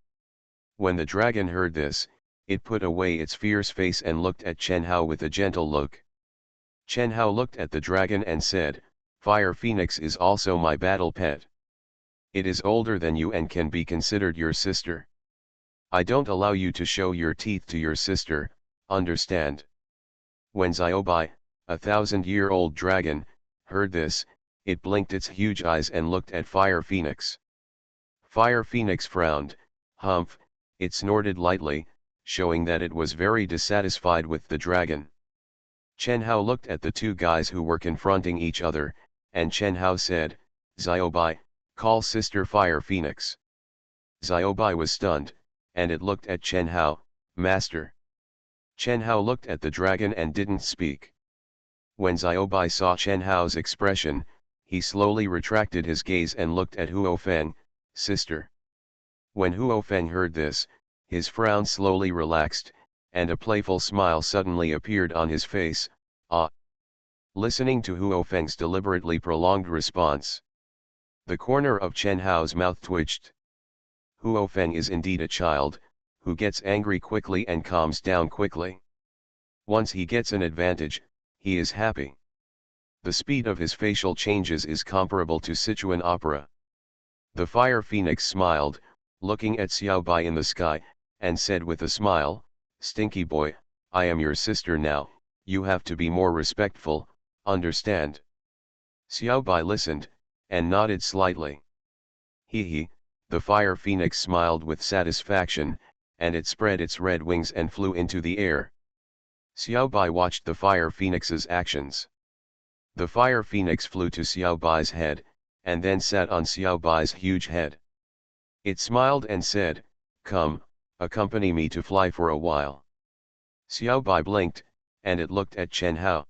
When the dragon heard this, it put away its fierce face and looked at Chen Hao with a gentle look. Chen Hao looked at the dragon and said, "Fire Phoenix is also my battle pet. It is older than you and can be considered your sister. I don't allow you to show your teeth to your sister, understand?" When Xiaobai, a 1,000-year-old dragon, heard this, it blinked its huge eyes and looked at Fire Phoenix. Fire Phoenix frowned. "Humph," it snorted lightly, showing that it was very dissatisfied with the dragon. Chen Hao looked at the two guys who were confronting each other, and Chen Hao said, "Xiaobai, call sister Fire Phoenix." Xiaobai was stunned, and it looked at Chen Hao, "Master." Chen Hao looked at the dragon and didn't speak. When Xiaobai saw Chen Hao's expression, he slowly retracted his gaze and looked at Huo Feng, "Sister." When Huo Feng heard this, his frown slowly relaxed, and a playful smile suddenly appeared on his face. "Ah." Listening to Huo Feng's deliberately prolonged response, the corner of Chen Hao's mouth twitched. Huo Feng is indeed a child, who gets angry quickly and calms down quickly. Once he gets an advantage, he is happy. The speed of his facial changes is comparable to Sichuan opera. The Fire Phoenix smiled, looking at Xiaobai in the sky, and said with a smile, "Stinky boy, I am your sister now, you have to be more respectful, understand?" Xiaobai listened, and nodded slightly. He, the Fire Phoenix smiled with satisfaction, and it spread its red wings and flew into the air. Xiaobai watched the Fire Phoenix's actions. The Fire Phoenix flew to Xiaobai's head, and then sat on Xiaobai's huge head. It smiled and said, "Come, accompany me to fly for a while." Xiaobai blinked, and it looked at Chen Hao.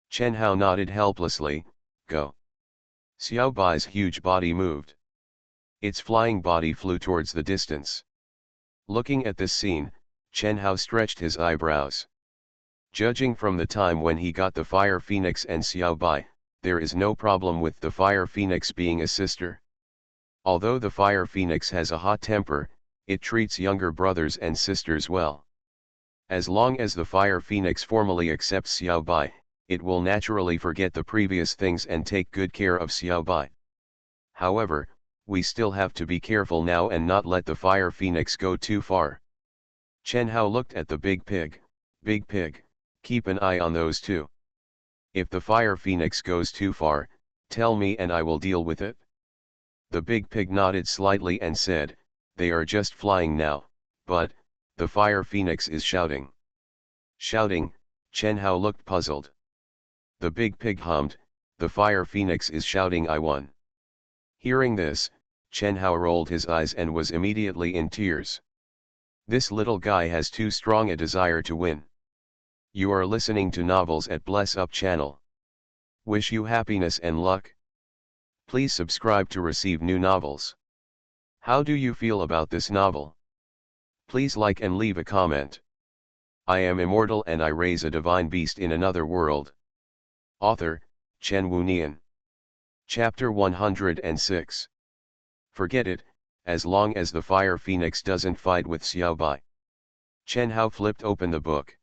Chen Hao nodded helplessly, "Go." Xiaobai's huge body moved. Its flying body flew towards the distance. Looking at this scene, Chen Hao stretched his eyebrows. Judging from the time when he got the Fire Phoenix and Xiaobai, there is no problem with the Fire Phoenix being a sister. Although the Fire Phoenix has a hot temper, it treats younger brothers and sisters well. As long as the Fire Phoenix formally accepts Xiaobai, it will naturally forget the previous things and take good care of Xiaobai. However, we still have to be careful now and not let the Fire Phoenix go too far. Chen Hao looked at the big pig, "Big pig, keep an eye on those two. If the Fire Phoenix goes too far, Tell me and I will deal with it. The big pig nodded slightly and said, they are just flying now, but, the fire phoenix is shouting. Shouting, Chen Hao looked puzzled. The big pig hummed, the fire phoenix is shouting I won. Hearing this, Chen Hao rolled his eyes and was immediately in tears. This little guy has too strong a desire to win. You are listening to Novels at Bless Up channel. Wish you happiness and luck. Please subscribe to receive new novels. How do you feel about this novel? Please like and leave a comment. I am immortal and I raise a divine beast in another world. Author, Chen Wunian. Chapter 106. Forget it, as long as the fire phoenix doesn't fight with Xiao Bai. Chen Hao flipped open the book.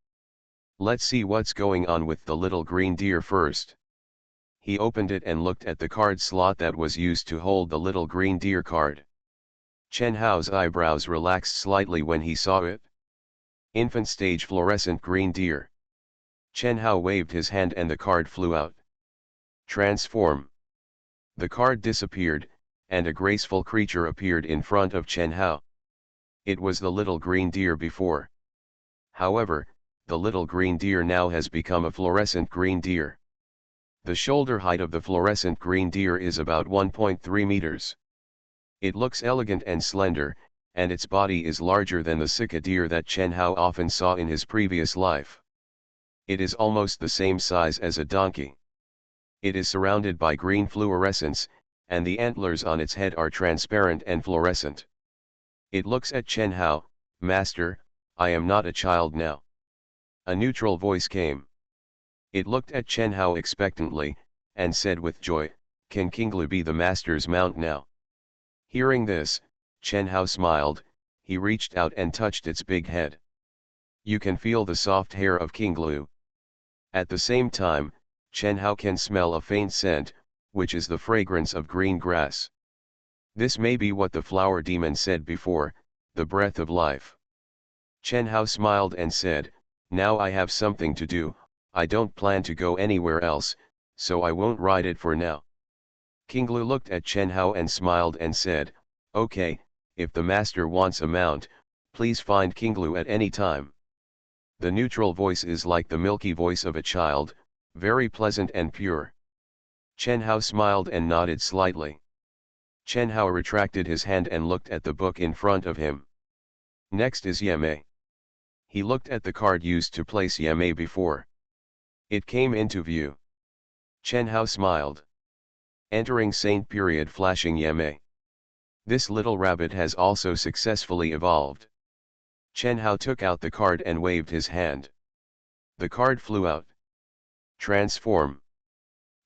Let's see what's going on with the little green deer first. He opened it and looked at the card slot that was used to hold the little green deer card. Chen Hao's eyebrows relaxed slightly when he saw it. Infant stage fluorescent green deer. Chen Hao waved his hand and the card flew out. Transform. The card disappeared, and a graceful creature appeared in front of Chen Hao. It was the little green deer before. However, the little green deer now has become a fluorescent green deer. The shoulder height of the fluorescent green deer is about 1.3 meters. It looks elegant and slender, and its body is larger than the Sika deer that Chen Hao often saw in his previous life. It is almost the same size as a donkey. It is surrounded by green fluorescence, and the antlers on its head are transparent and fluorescent. It looks at Chen Hao, Master, I am not a child now. A neutral voice came. It looked at Chen Hao expectantly, and said with joy, can Kinglu be the master's mount now? Hearing this, Chen Hao smiled, he reached out and touched its big head. You can feel the soft hair of Kinglu. At the same time, Chen Hao can smell a faint scent, which is the fragrance of green grass. This may be what the flower demon said before, the breath of life. Chen Hao smiled and said, now I have something to do, I don't plan to go anywhere else, so I won't ride it for now. Kinglu looked at Chen Hao and smiled and said, okay, if the master wants a mount, please find Kinglu at any time. The neutral voice is like the milky voice of a child, very pleasant and pure. Chen Hao smiled and nodded slightly. Chen Hao retracted his hand and looked at the book in front of him. Next is Yemei. He looked at the card used to place Yemei before. It came into view. Chen Hao smiled. Entering Saint period flashing Yemei. This little rabbit has also successfully evolved. Chen Hao took out the card and waved his hand. The card flew out. Transform.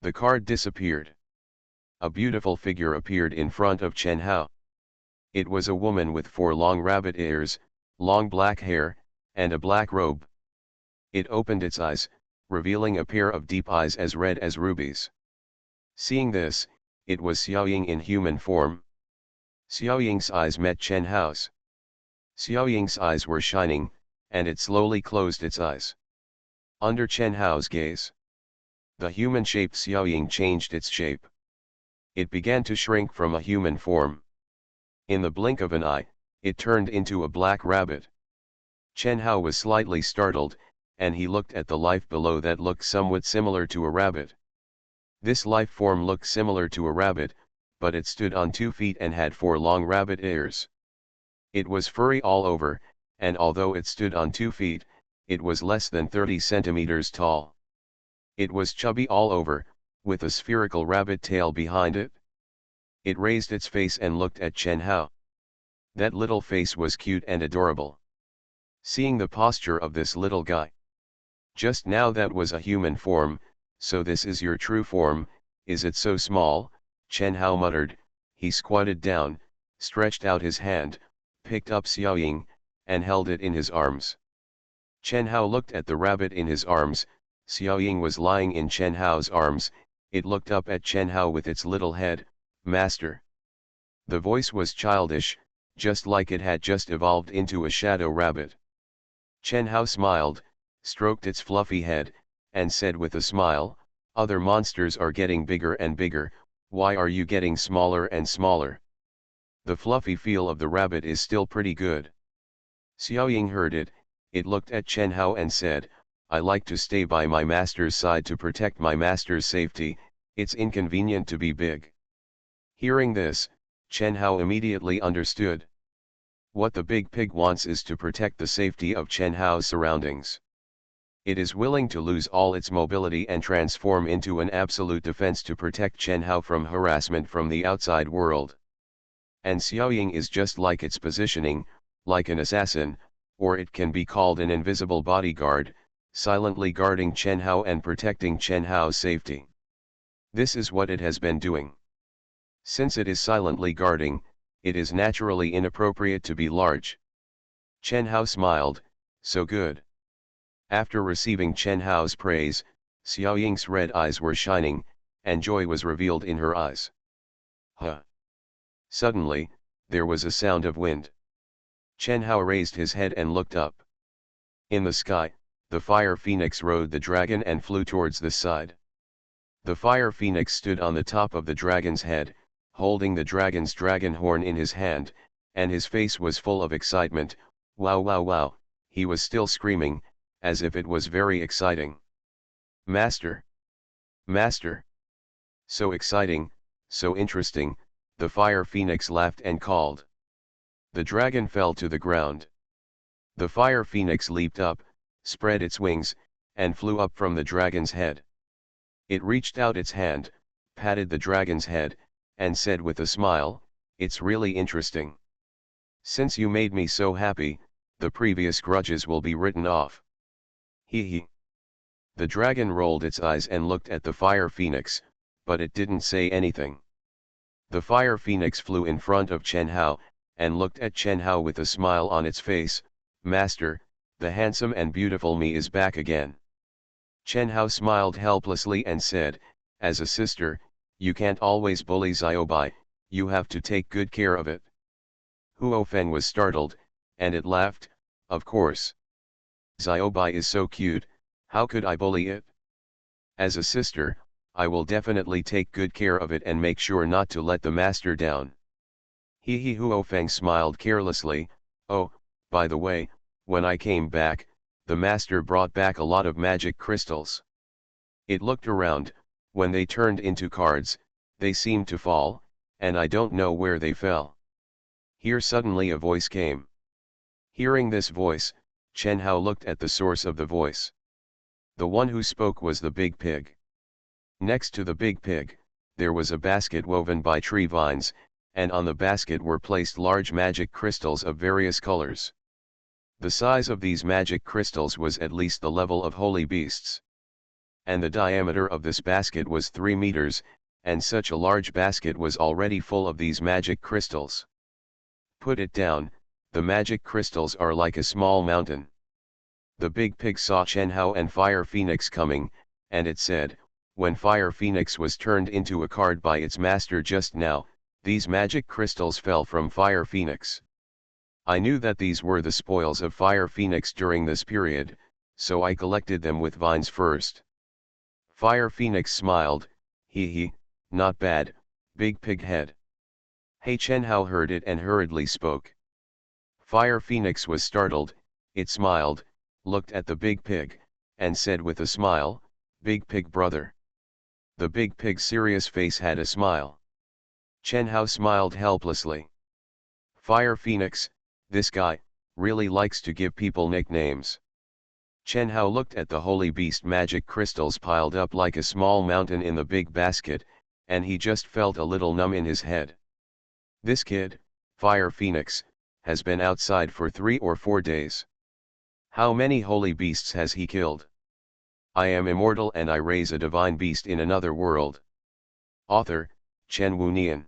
The card disappeared. A beautiful figure appeared in front of Chen Hao. It was a woman with 4 long rabbit ears, long black hair, and a black robe. It opened its eyes, revealing a pair of deep eyes as red as rubies. Seeing this, it was Xiaoying in human form. Xiaoying's eyes met Chen Hao's. Xiaoying's eyes were shining, and it slowly closed its eyes. Under Chen Hao's gaze, the human-shaped Xiaoying changed its shape. It began to shrink from a human form. In the blink of an eye, it turned into a black rabbit. Chen Hao was slightly startled, and he looked at the life below that looked somewhat similar to a rabbit. This life form looked similar to a rabbit, but it stood on 2 feet and had 4 long rabbit ears. It was furry all over, and although it stood on 2 feet, it was less than 30 centimeters tall. It was chubby all over, with a spherical rabbit tail behind it. It raised its face and looked at Chen Hao. That little face was cute and adorable. Seeing the posture of this little guy. Just now that was a human form, so this is your true form, is it so small? Chen Hao muttered. He squatted down, stretched out his hand, picked up Xiaoying, and held it in his arms. Chen Hao looked at the rabbit in his arms. Xiaoying was lying in Chen Hao's arms. It looked up at Chen Hao with its little head. Master. The voice was childish, just like it had just evolved into a shadow rabbit. Chen Hao smiled, stroked its fluffy head, and said with a smile, Other monsters are getting bigger and bigger, why are you getting smaller and smaller? The fluffy feel of the rabbit is still pretty good. Xiaoying heard it, it looked at Chen Hao and said, I like to stay by my master's side to protect my master's safety, it's inconvenient to be big. Hearing this, Chen Hao immediately understood. What the big pig wants is to protect the safety of Chen Hao's surroundings. It is willing to lose all its mobility and transform into an absolute defense to protect Chen Hao from harassment from the outside world. And Xiaoying is just like its positioning, like an assassin, or it can be called an invisible bodyguard, silently guarding Chen Hao and protecting Chen Hao's safety. This is what it has been doing. Since it is silently guarding, it is naturally inappropriate to be large. Chen Hao smiled, so good. After receiving Chen Hao's praise, Xiaoying's red eyes were shining, and joy was revealed in her eyes. Huh! Suddenly, there was a sound of wind. Chen Hao raised his head and looked up. In the sky, the fire phoenix rode the dragon and flew towards the side. The fire phoenix stood on the top of the dragon's head, holding the dragon's dragon horn in his hand, and his face was full of excitement. Wow wow wow, he was still screaming, as if it was very exciting. Master! Master! So exciting, so interesting, the fire phoenix laughed and called. The dragon fell to the ground. The fire phoenix leaped up, spread its wings, and flew up from the dragon's head. It reached out its hand, patted the dragon's head, and said with a smile, it's really interesting. Since you made me so happy, the previous grudges will be written off. Hee hee. The dragon rolled its eyes and looked at the fire phoenix, but it didn't say anything. The fire phoenix flew in front of Chen Hao, and looked at Chen Hao with a smile on its face. Master, the handsome and beautiful me is back again. Chen Hao smiled helplessly and said, as a sister, you can't always bully Xiaobai, you have to take good care of it. Huo Feng was startled, and it laughed, of course. Xiaobai is so cute, how could I bully it? As a sister, I will definitely take good care of it and make sure not to let the master down. Hee hee. Huo Feng smiled carelessly. Oh, by the way, when I came back, the master brought back a lot of magic crystals. It looked around, when they turned into cards, they seemed to fall, and I don't know where they fell. Here suddenly a voice came. Hearing this voice, Chen Hao looked at the source of the voice. The one who spoke was the big pig. Next to the big pig, there was a basket woven by tree vines, and on the basket were placed large magic crystals of various colors. The size of these magic crystals was at least the level of holy beasts. And the diameter of this basket was 3 meters, and such a large basket was already full of these magic crystals. Put it down, the magic crystals are like a small mountain. The big pig saw Chen Hao and Fire Phoenix coming, and it said, when Fire Phoenix was turned into a card by its master just now, these magic crystals fell from Fire Phoenix. I knew that these were the spoils of Fire Phoenix during this period, so I collected them with vines first. Fire Phoenix smiled, hee hee, not bad, big pig head. Hey. Chen Hao heard it and hurriedly spoke. Fire Phoenix was startled, it smiled, looked at the big pig, and said with a smile, big pig brother. The big pig's serious face had a smile. Chen Hao smiled helplessly. Fire Phoenix, this guy, really likes to give people nicknames. Chen Hao looked at the holy beast magic crystals piled up like a small mountain in the big basket, and he just felt a little numb in his head. This kid, Fire Phoenix, has been outside for 3 or 4 days. How many holy beasts has he killed? I am immortal and I raise a divine beast in another world. Author, Chen Wunian.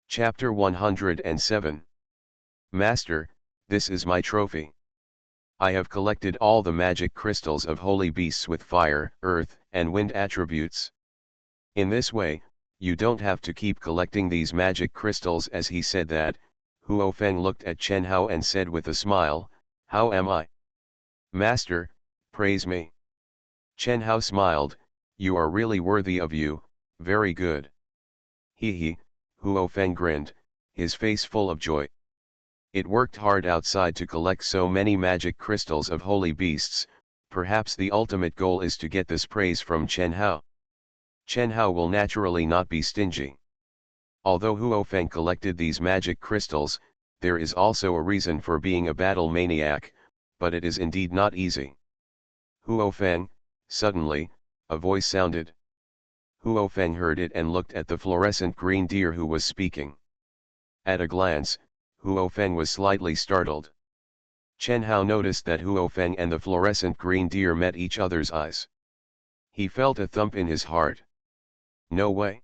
Chapter 107. Master, this is my trophy. I have collected all the magic crystals of holy beasts with fire, earth, and wind attributes. In this way, you don't have to keep collecting these magic crystals. As he said that, Huo Feng looked at Chen Hao and said with a smile, how am I? Master, praise me. Chen Hao smiled, You are really worthy of you, very good. He, Huo Feng grinned, his face full of joy. It worked hard outside to collect so many magic crystals of holy beasts, perhaps the ultimate goal is to get this praise from Chen Hao. Chen Hao will naturally not be stingy. Although Huo Feng collected these magic crystals, there is also a reason for being a battle maniac, but it is indeed not easy. Huo Feng, suddenly, a voice sounded. Huo Feng heard it and looked at the fluorescent green deer who was speaking. At a glance, Huo Feng was slightly startled. Chen Hao noticed that Huo Feng and the fluorescent green deer met each other's eyes. He felt a thump in his heart. No way.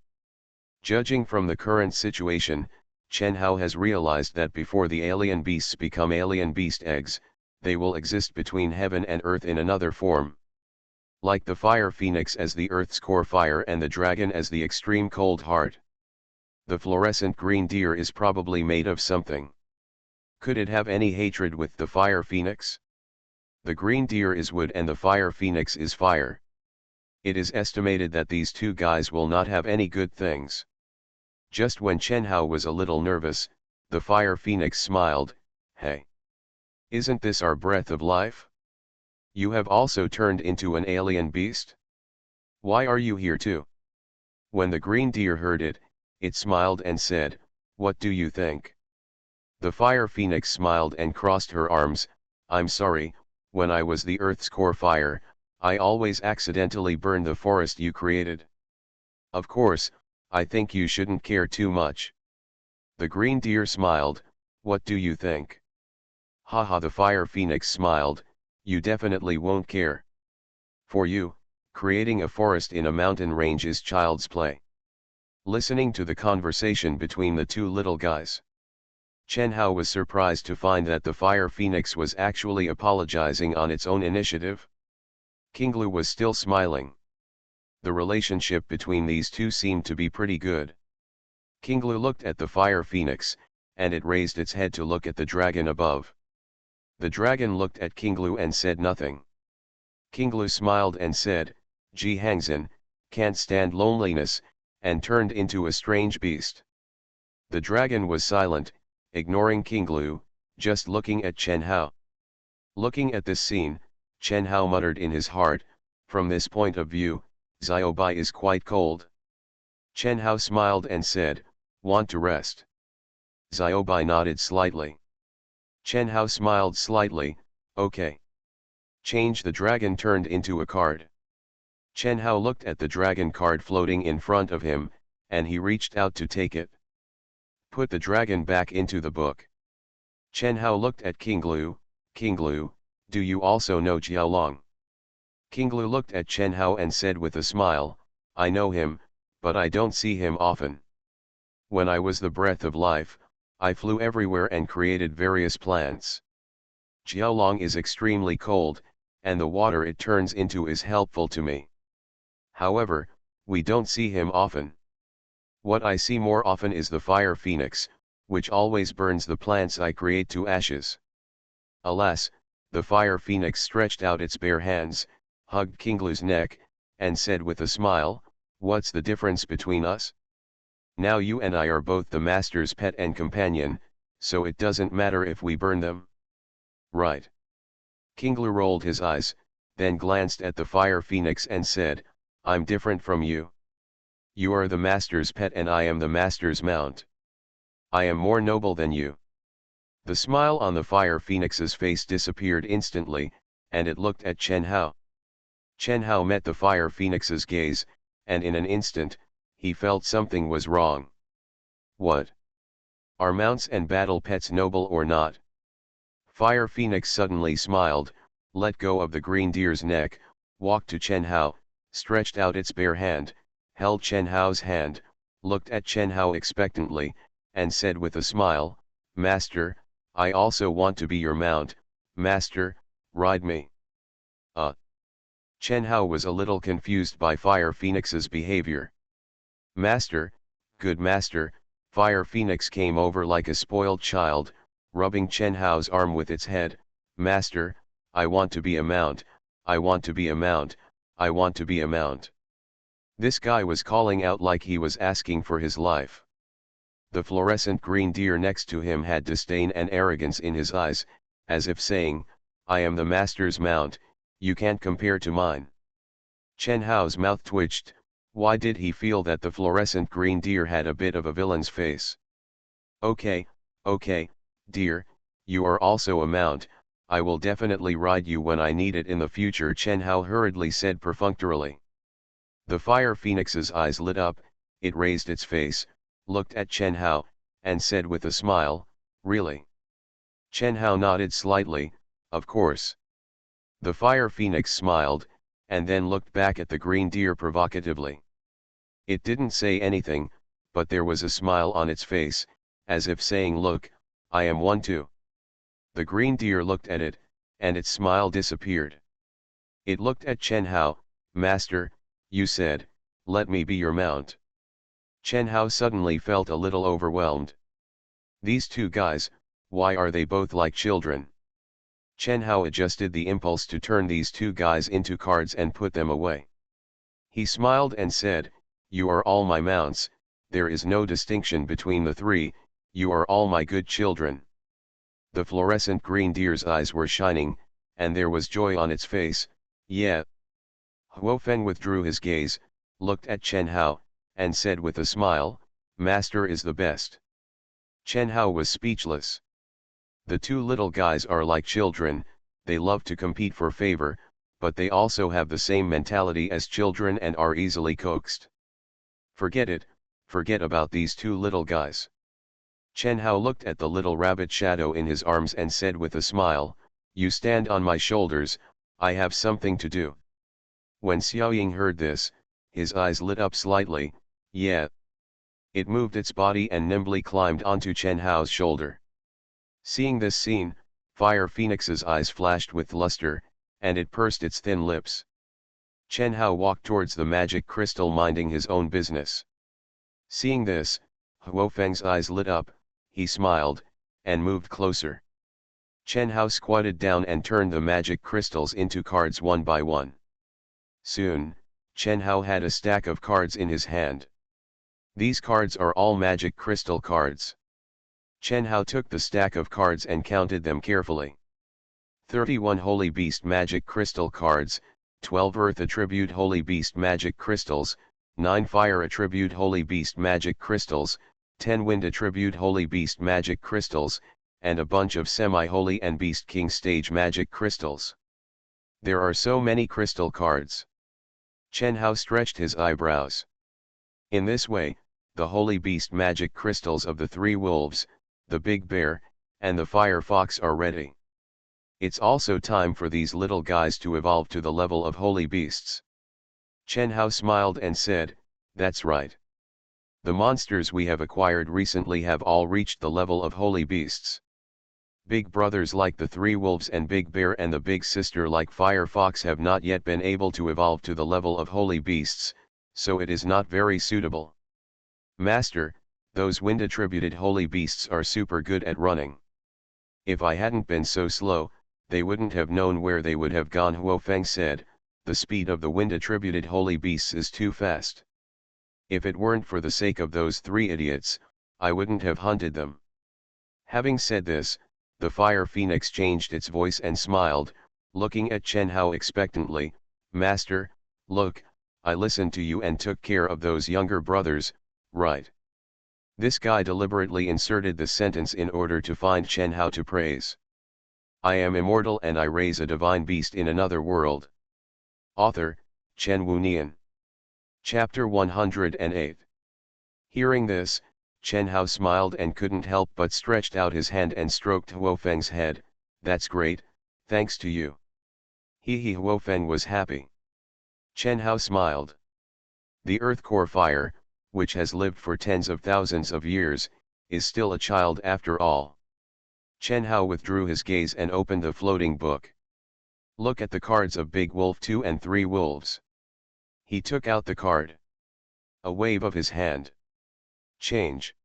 Judging from the current situation, Chen Hao has realized that before the alien beasts become alien beast eggs, they will exist between heaven and earth in another form. Like the fire phoenix as the earth's core fire and the dragon as the extreme cold heart. The fluorescent green deer is probably made of something. Could it have any hatred with the fire phoenix? The green deer is wood and the fire phoenix is fire. It is estimated that these two guys will not have any good things. Just when Chen Hao was a little nervous, the fire phoenix smiled, "Hey. Isn't this our breath of life? You have also turned into an alien beast? Why are you here too?" When the green deer heard it, it smiled and said, "What do you think?" The fire phoenix smiled and crossed her arms, "I'm sorry, when I was the earth's core fire, I always accidentally burned the forest you created. Of course, I think you shouldn't care too much." The green deer smiled, "What do you think?" Haha, the fire phoenix smiled, "You definitely won't care. For you, creating a forest in a mountain range is child's play." Listening to the conversation between the two little guys, Chen Hao was surprised to find that the fire phoenix was actually apologizing on its own initiative. King Lu was still smiling. The relationship between these two seemed to be pretty good. King Lu looked at the fire phoenix, and it raised its head to look at the dragon above. The dragon looked at King Lu and said nothing. King Lu smiled and said, "Ji Hangzhen, can't stand loneliness," and turned into a strange beast. The dragon was silent, ignoring King Lu, just looking at Chen Hao. Looking at this scene, Chen Hao muttered in his heart, "From this point of view, Xiaobai is quite cold." Chen Hao smiled and said, "Want to rest?" Xiaobai nodded slightly. Chen Hao smiled slightly, "Okay." Change. The dragon turned into a card. Chen Hao looked at the dragon card floating in front of him, and he reached out to take it. Put the dragon back into the book. Chen Hao looked at King Lu, "King Lu, do you also know Jiaolong?" King Lu looked at Chen Hao and said with a smile, "I know him, but I don't see him often. When I was the breath of life, I flew everywhere and created various plants. Jiaolong is extremely cold, and the water it turns into is helpful to me. However, we don't see him often. What I see more often is the fire phoenix, which always burns the plants I create to ashes." Alas, the fire phoenix stretched out its bare hands, hugged King Lu's neck, and said with a smile, "What's the difference between us? Now you and I are both the master's pet and companion, so it doesn't matter if we burn them. Right?" King Lu rolled his eyes, then glanced at the fire phoenix and said, "I'm different from you. You are the master's pet and I am the master's mount. I am more noble than you." The smile on the fire phoenix's face disappeared instantly, and it looked at Chen Hao. Chen Hao met the fire phoenix's gaze, and in an instant, he felt something was wrong. "What? Are mounts and battle pets noble or not?" Fire phoenix suddenly smiled, let go of the green deer's neck, walked to Chen Hao, stretched out its bare hand, held Chen Hao's hand, looked at Chen Hao expectantly, and said with a smile, "Master, I also want to be your mount, master, ride me." Chen Hao was a little confused by Fire Phoenix's behavior. "Master, good master," Fire Phoenix came over like a spoiled child, rubbing Chen Hao's arm with its head, "Master, I want to be a mount, I want to be a mount, I want to be a mount." This guy was calling out like he was asking for his life. The fluorescent green deer next to him had disdain and arrogance in his eyes, as if saying, I am the master's mount, you can't compare to mine. Chen Hao's mouth twitched. Why did he feel that the fluorescent green deer had a bit of a villain's face? Okay, dear, you are also a mount, I will definitely ride you when I need it in the future, Chen Hao hurriedly said perfunctorily. The fire phoenix's eyes lit up, it raised its face, looked at Chen Hao, and said with a smile, really? Chen Hao nodded slightly, of course. The fire phoenix smiled, and then looked back at the green deer provocatively. It didn't say anything, but there was a smile on its face, as if saying, look, I am one too. The green deer looked at it, and its smile disappeared. It looked at Chen Hao. Master, you said, let me be your mount. Chen Hao suddenly felt a little overwhelmed. These two guys, why are they both like children? Chen Hao adjusted the impulse to turn these two guys into cards and put them away. He smiled and said, you are all my mounts, there is no distinction between the three, you are all my good children. The fluorescent green deer's eyes were shining, and there was joy on its face. Yeah. Huofeng withdrew his gaze, looked at Chen Hao, and said with a smile, Master is the best. Chen Hao was speechless. The two little guys are like children, they love to compete for favor, but they also have the same mentality as children and are easily coaxed. Forget it, forget about these two little guys. Chen Hao looked at the little rabbit shadow in his arms and said with a smile, you stand on my shoulders, I have something to do. When Xiaoying heard this, his eyes lit up slightly, yeah. It moved its body and nimbly climbed onto Chen Hao's shoulder. Seeing this scene, Fire Phoenix's eyes flashed with luster, and it pursed its thin lips. Chen Hao walked towards the magic crystal minding his own business. Seeing this, Huofeng's eyes lit up, he smiled, and moved closer. Chen Hao squatted down and turned the magic crystals into cards one by one. Soon, Chen Hao had a stack of cards in his hand. These cards are all magic crystal cards. Chen Hao took the stack of cards and counted them carefully. 31 Holy Beast Magic Crystal cards, 12 Earth Attribute Holy Beast Magic Crystals, 9 Fire Attribute Holy Beast Magic Crystals, 10 Wind Attribute Holy Beast Magic Crystals, and a bunch of Semi-Holy and Beast King Stage Magic Crystals. There are so many crystal cards. Chen Hao stretched his eyebrows. In this way, the Holy Beast Magic Crystals of the three wolves, the Big Bear, and the Fire Fox are ready. It's also time for these little guys to evolve to the level of Holy Beasts. Chen Hao smiled and said, that's right. The monsters we have acquired recently have all reached the level of Holy Beasts. Big brothers like the three wolves and Big Bear and the big sister like Fire Fox have not yet been able to evolve to the level of Holy Beasts, so it is not very suitable. Master, those wind-attributed Holy Beasts are super good at running. If I hadn't been so slow, they wouldn't have known where they would have gone, Huofeng said, the speed of the wind-attributed Holy Beasts is too fast. If it weren't for the sake of those three idiots, I wouldn't have hunted them. Having said this, the Fire Phoenix changed its voice and smiled, looking at Chen Hao expectantly, Master, look, I listened to you and took care of those younger brothers, right? This guy deliberately inserted the sentence in order to find Chen Hao to praise. I am immortal and I raise a divine beast in another world. Author, Chen Wunian. Chapter 108. Hearing this, Chen Hao smiled and couldn't help but stretched out his hand and stroked Huofeng's head, that's great, thanks to you. Huofeng was happy. Chen Hao smiled. The Earth Core Fire, which has lived for tens of thousands of years, is still a child after all. Chen Hao withdrew his gaze and opened the floating book. Look at the cards of Big Wolf 2 and 3 Wolves. He took out the card. A wave of his hand. Change.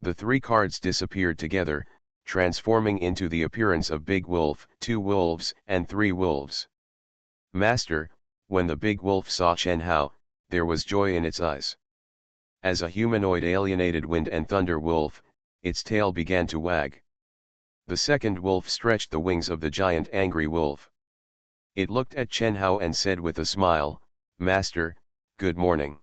The three cards disappeared together, transforming into the appearance of Big Wolf, 2 Wolves, and 3 Wolves. Master, when the Big Wolf saw Chen Hao, there was joy in its eyes. As a humanoid alienated wind and thunder wolf, its tail began to wag. The second wolf stretched the wings of the giant angry wolf. It looked at Chen Hao and said with a smile, "Master, good morning."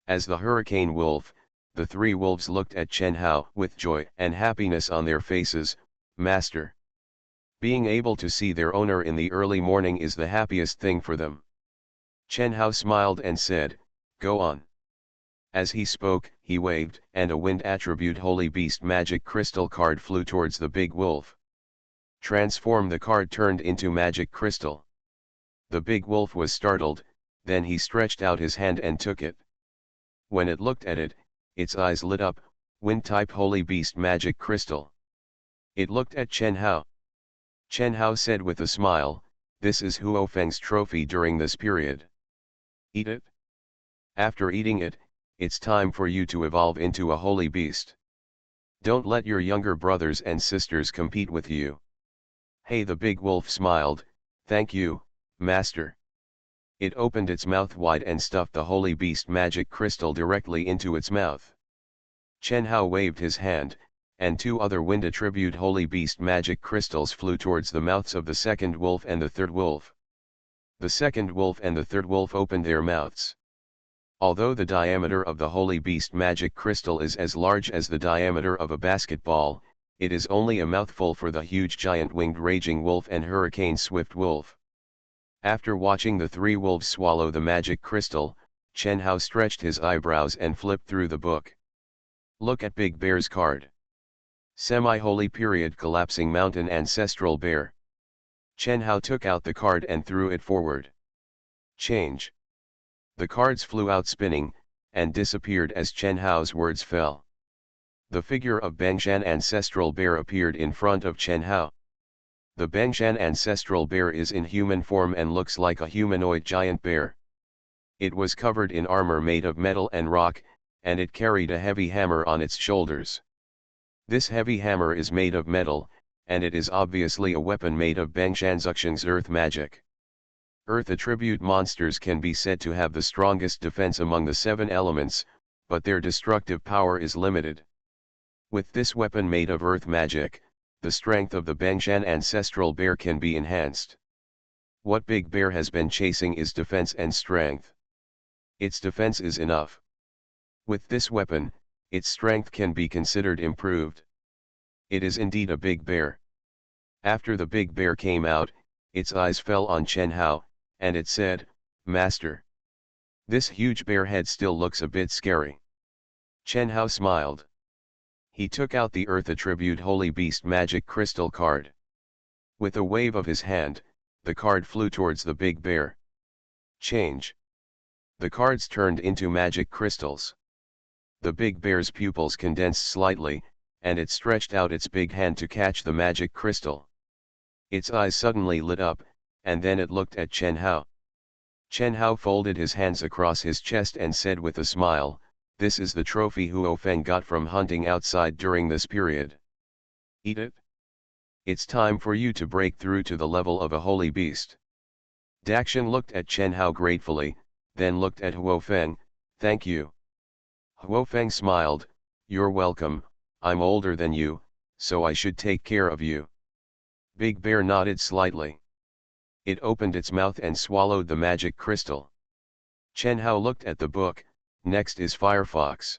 As the hurricane wolf, the three wolves looked at Chen Hao with joy and happiness on their faces. "Master." Being able to see their owner in the early morning is the happiest thing for them. Chen Hao smiled and said, "Go on." As he spoke, he waved, and a wind attribute Holy Beast magic crystal card flew towards the big wolf. Transform. The card turned into magic crystal. The big wolf was startled, then he stretched out his hand and took it. When it looked at it, its eyes lit up. Wind type Holy Beast magic crystal. It looked at Chen Hao. Chen Hao said with a smile, "This is Huo Feng's trophy during this period. Eat it. After eating it, it's time for you to evolve into a holy beast. Don't let your younger brothers and sisters compete with you." Hey, the big wolf smiled, "Thank you, master." It opened its mouth wide and stuffed the holy beast magic crystal directly into its mouth. Chen Hao waved his hand, and two other wind attribute holy beast magic crystals flew towards the mouths of the second wolf and the third wolf. The second wolf and the third wolf opened their mouths. Although the diameter of the holy beast magic crystal is as large as the diameter of a basketball, it is only a mouthful for the huge giant winged raging wolf and hurricane swift wolf. After watching the three wolves swallow the magic crystal, Chen Hao stretched his eyebrows and flipped through the book. Look at Big Bear's card. Semi-holy period collapsing mountain ancestral bear. Chen Hao took out the card and threw it forward. Change. The cards flew out spinning, and disappeared as Chen Hao's words fell. The figure of Bengshan ancestral bear appeared in front of Chen Hao. The Bengshan ancestral bear is in human form and looks like a humanoid giant bear. It was covered in armor made of metal and rock, and it carried a heavy hammer on its shoulders. This heavy hammer is made of metal, and it is obviously a weapon made of Bengshan Zuxiang's earth magic. Earth attribute monsters can be said to have the strongest defense among the seven elements, but their destructive power is limited. With this weapon made of earth magic, the strength of the Bengshan ancestral bear can be enhanced. What Big Bear has been chasing is defense and strength. Its defense is enough. With this weapon, its strength can be considered improved. It is indeed a big bear. After the big bear came out, its eyes fell on Chen Hao, and it said, "Master. This huge bear head still looks a bit scary." Chen Hao smiled. He took out the earth attribute holy beast magic crystal card. With a wave of his hand, the card flew towards the big bear. Change. The cards turned into magic crystals. The big bear's pupils condensed slightly, and it stretched out its big hand to catch the magic crystal. Its eyes suddenly lit up, and then it looked at Chen Hao. Chen Hao folded his hands across his chest and said with a smile, "This is the trophy Huo Feng got from hunting outside during this period. Eat it. It's time for you to break through to the level of a holy beast." Daxian looked at Chen Hao gratefully, then looked at Huo Feng, "Thank you." Huo Feng smiled, "You're welcome, I'm older than you, so I should take care of you." Big Bear nodded slightly. It opened its mouth and swallowed the magic crystal. Chen Hao looked at the book. Next is Firefox.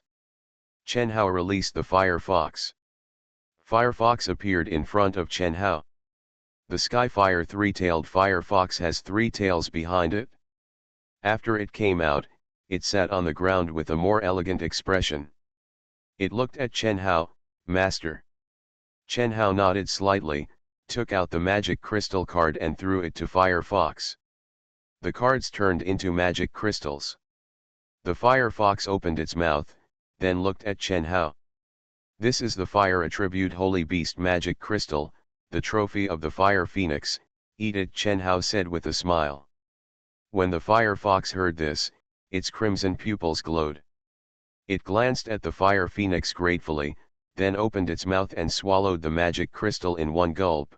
Chen Hao released the Firefox. Firefox appeared in front of Chen Hao. The Skyfire three-tailed Firefox has three tails behind it. After it came out, it sat on the ground with a more elegant expression. It looked at Chen Hao, "Master." Chen Hao nodded slightly, took out the magic crystal card and threw it to Firefox. The cards turned into magic crystals. The Firefox opened its mouth, then looked at Chen Hao. "This is the fire attribute holy beast magic crystal, the trophy of the fire phoenix. Eat it," Chen Hao said with a smile. When the Firefox heard this, its crimson pupils glowed. It glanced at the fire phoenix gratefully, then opened its mouth and swallowed the magic crystal in one gulp.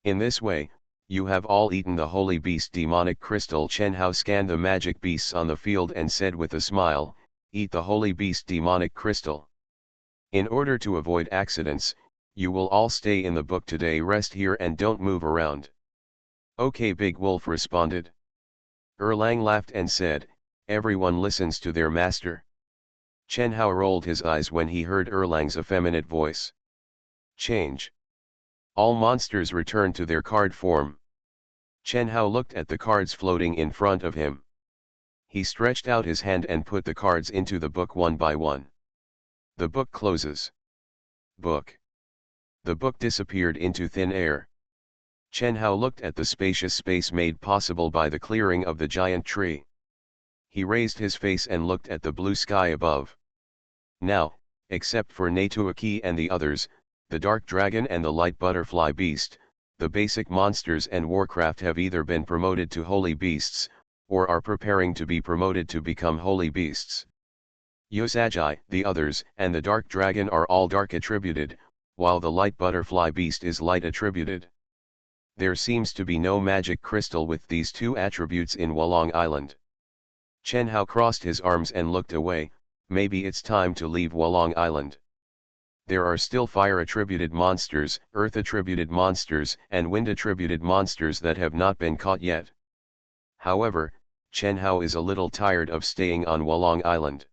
In this way, You have all eaten the holy beast demonic crystal. Chen Hao scanned the magic beasts on the field and said with a smile, eat the holy beast demonic crystal. In order to avoid accidents, you will all stay in the book today. Rest here and don't move around. Okay, Big Wolf responded. Erlang laughed and said, everyone listens to their master. Chen Hao rolled his eyes when he heard Erlang's effeminate voice. Change. All monsters returned to their card form. Chen Hao looked at the cards floating in front of him. He stretched out his hand and put the cards into the book one by one. The book closes. Book. The book disappeared into thin air. Chen Hao looked at the spacious space made possible by the clearing of the giant tree. He raised his face and looked at the blue sky above. Now, except for Natuaki and the others, the dark dragon and the light butterfly beast, the basic monsters and Warcraft have either been promoted to holy beasts, or are preparing to be promoted to become holy beasts. Yosagi, the others, and the dark dragon are all dark attributed, while the light butterfly beast is light attributed. There seems to be no magic crystal with these two attributes in Wolong Island. Chen Hao crossed his arms and looked away. Maybe it's time to leave Wolong Island. There are still fire-attributed monsters, earth-attributed monsters, and wind-attributed monsters that have not been caught yet. However, Chen Hao is a little tired of staying on Wolong Island.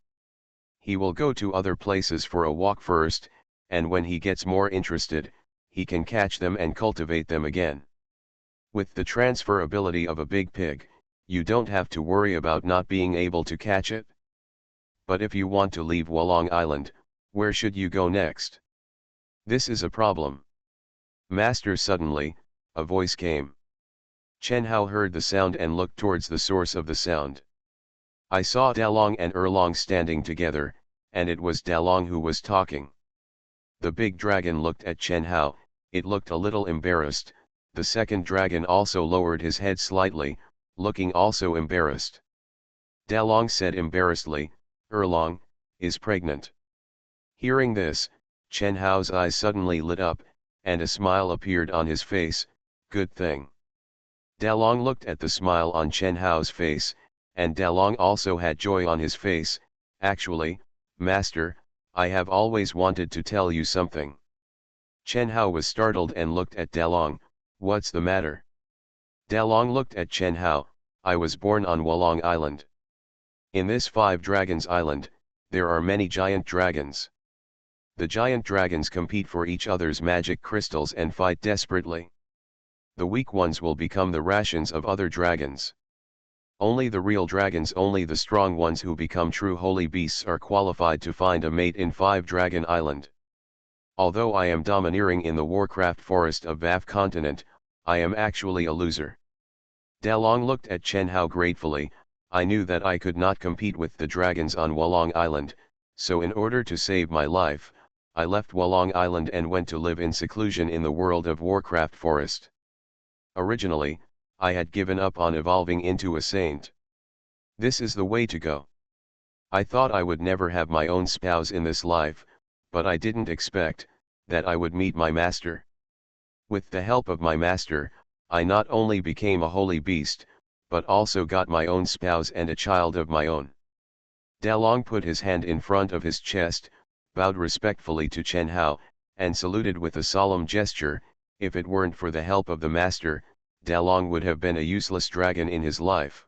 He will go to other places for a walk first, and when he gets more interested, he can catch them and cultivate them again. With the transferability of a big pig, you don't have to worry about not being able to catch it. But if you want to leave Wolong Island, where should you go next? This is a problem. Master, suddenly, a voice came. Chen Hao heard the sound and looked towards the source of the sound. I saw Dalong and Erlong standing together, and it was Dalong who was talking. The big dragon looked at Chen Hao. It looked a little embarrassed. The second dragon also lowered his head slightly, looking also embarrassed. Dalong said embarrassedly, Erlong is pregnant. Hearing this, Chen Hao's eyes suddenly lit up, and a smile appeared on his face. Good thing. Dalong looked at the smile on Chen Hao's face, and Dalong also had joy on his face. Actually, Master, I have always wanted to tell you something. Chen Hao was startled and looked at Dalong. What's the matter? Dalong looked at Chen Hao. I was born on Wolong Island. In this Five Dragons Island, there are many giant dragons. The giant dragons compete for each other's magic crystals and fight desperately. The weak ones will become the rations of other dragons. Only the real dragons, only the strong ones who become true holy beasts are qualified to find a mate in Five Dragon Island. Although I am domineering in the Warcraft forest of Vav continent, I am actually a loser. Dalong looked at Chen Hao gratefully. I knew that I could not compete with the dragons on Wolong Island, so in order to save my life, I left Wolong Island and went to live in seclusion in the world of Warcraft forest. Originally, I had given up on evolving into a saint. This is the way to go. I thought I would never have my own spouse in this life, but I didn't expect that I would meet my master. With the help of my master, I not only became a holy beast, but also got my own spouse and a child of my own. Dalong put his hand in front of his chest, bowed respectfully to Chen Hao, and saluted with a solemn gesture. If it weren't for the help of the master, Dalong would have been a useless dragon in his life.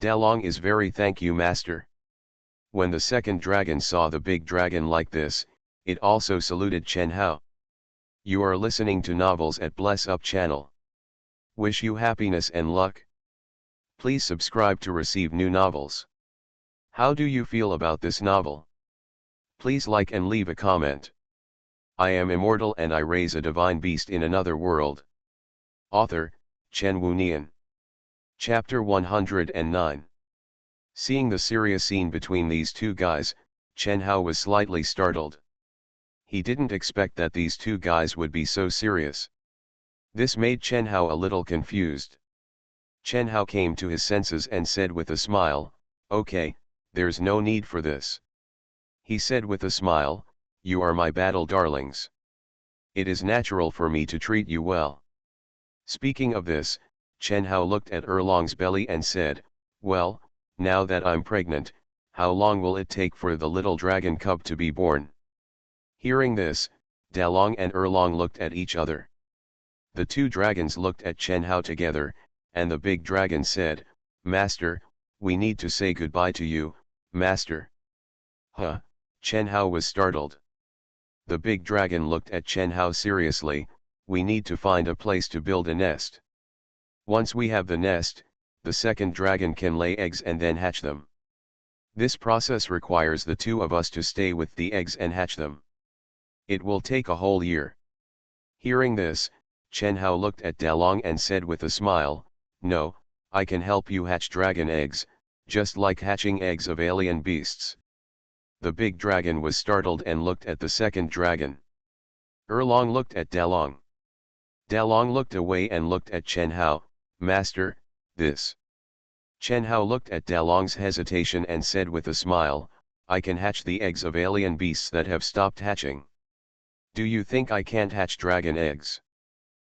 Dalong is very thank you, master. When the second dragon saw the big dragon like this, it also saluted Chen Hao. You are listening to novels at Bless Up channel. Wish you happiness and luck. Please subscribe to receive new novels. How do you feel about this novel? Please like and leave a comment. I am immortal and I raise a divine beast in another world. Author, Chen Wunian. Chapter 109. Seeing the serious scene between these two guys, Chen Hao was slightly startled. He didn't expect that these two guys would be so serious. This made Chen Hao a little confused. Chen Hao came to his senses and said with a smile, okay, there's no need for this. He said with a smile, you are my battle darlings. It is natural for me to treat you well. Speaking of this, Chen Hao looked at Erlong's belly and said, "Well, now that I'm pregnant, how long will it take for the little dragon cub to be born?" Hearing this, Dalong and Erlong looked at each other. The two dragons looked at Chen Hao together, and the big dragon said, "Master, we need to say goodbye to you, Master." Huh, Chen Hao was startled. The big dragon looked at Chen Hao seriously, "We need to find a place to build a nest. Once we have the nest, the second dragon can lay eggs and then hatch them. This process requires the two of us to stay with the eggs and hatch them. It will take a whole year." Hearing this, Chen Hao looked at Dalong and said with a smile, "No, I can help you hatch dragon eggs, just like hatching eggs of alien beasts." The big dragon was startled and looked at the second dragon. Erlong looked at Dalong. Dalong looked away and looked at Chen Hao, "Master, this." Chen Hao looked at Dalong's hesitation and said with a smile, "I can hatch the eggs of alien beasts that have stopped hatching. Do you think I can't hatch dragon eggs?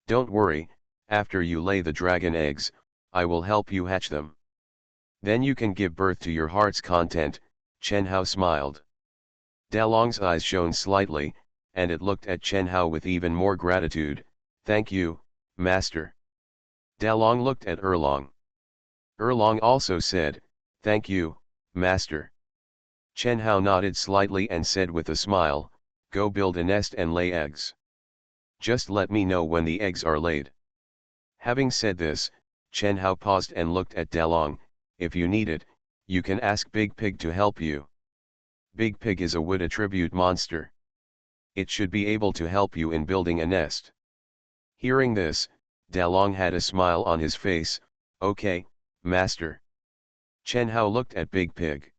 Don't worry, after you lay the dragon eggs, I will help you hatch them. Then you can give birth to your heart's content." Chen Hao smiled. Dalong's eyes shone slightly, and it looked at Chen Hao with even more gratitude. "Thank you, Master." Dalong looked at Erlong. Erlong also said, "Thank you, Master." Chen Hao nodded slightly and said with a smile, "Go build a nest and lay eggs. Just let me know when the eggs are laid." Having said this, Chen Hao paused and looked at Dalong. "If you need it, you can ask Big Pig to help you. Big Pig is a wood attribute monster. It should be able to help you in building a nest." Hearing this, Dalong had a smile on his face. "Okay, Master." Chen Hao looked at Big Pig.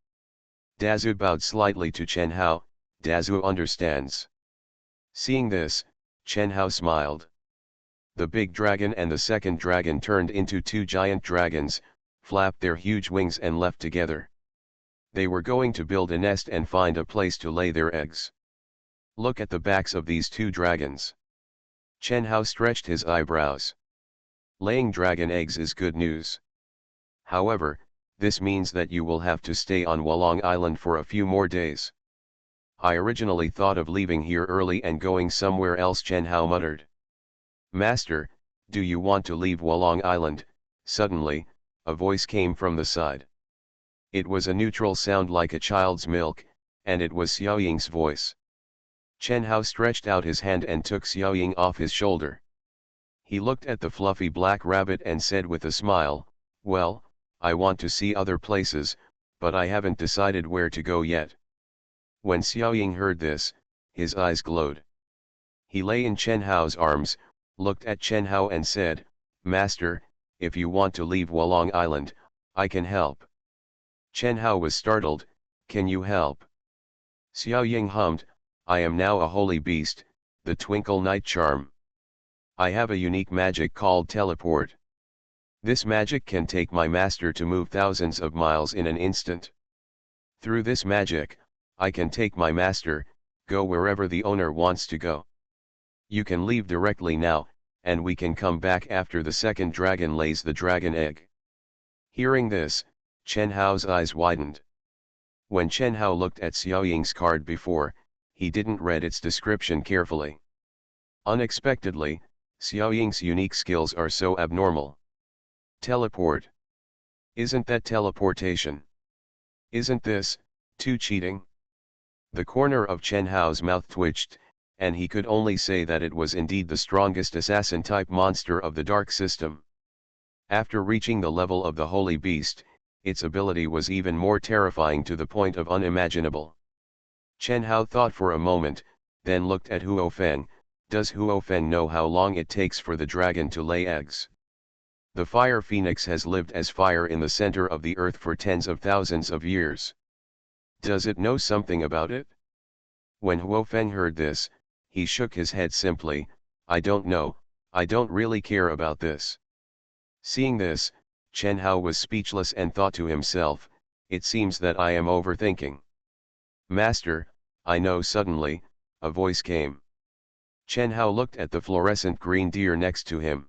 Dazu bowed slightly to Chen Hao. Dazu understands. Seeing this, Chen Hao smiled. The big dragon and the second dragon turned into two giant dragons, flapped their huge wings and left together. They were going to build a nest and find a place to lay their eggs. Look at the backs of these two dragons. Chen Hao stretched his eyebrows. Laying dragon eggs is good news. However, this means that you will have to stay on Wolong Island for a few more days. I originally thought of leaving here early and going somewhere else, Chen Hao muttered. "Master, do you want to leave Wolong Island?" Suddenly, a voice came from the side. It was a neutral sound like a child's milk, and it was Xiaoying's voice. Chen Hao stretched out his hand and took Xiaoying off his shoulder. He looked at the fluffy black rabbit and said with a smile, "Well, I want to see other places, but I haven't decided where to go yet." When Xiaoying heard this, his eyes glowed. He lay in Chen Hao's arms, looked at Chen Hao and said, "Master, if you want to leave Wolong Island, I can help." Chen Hao was startled. "Can you help?" Xiaoying hummed, "I am now a holy beast, the Twinkle Night Charm. I have a unique magic called teleport. This magic can take my master to move thousands of miles in an instant. Through this magic, I can take my master, go wherever the owner wants to go. You can leave directly now, and we can come back after the second dragon lays the dragon egg." Hearing this, Chen Hao's eyes widened. When Chen Hao looked at Xiaoying's card before, he didn't read its description carefully. Unexpectedly, Xiaoying's unique skills are so abnormal. Teleport. Isn't that teleportation? Isn't this, too cheating? The corner of Chen Hao's mouth twitched, and he could only say that it was indeed the strongest assassin-type monster of the Dark System. After reaching the level of the Holy Beast, its ability was even more terrifying to the point of unimaginable. Chen Hao thought for a moment, then looked at Huo Feng. Does Huo Feng know how long it takes for the dragon to lay eggs? The fire phoenix has lived as fire in the center of the earth for tens of thousands of years. Does it know something about it? When Huo Feng heard this, he shook his head simply. "I don't know, I don't really care about this." Seeing this, Chen Hao was speechless and thought to himself, "It seems that I am overthinking." "Master, I know." Suddenly, a voice came. Chen Hao looked at the fluorescent green deer next to him.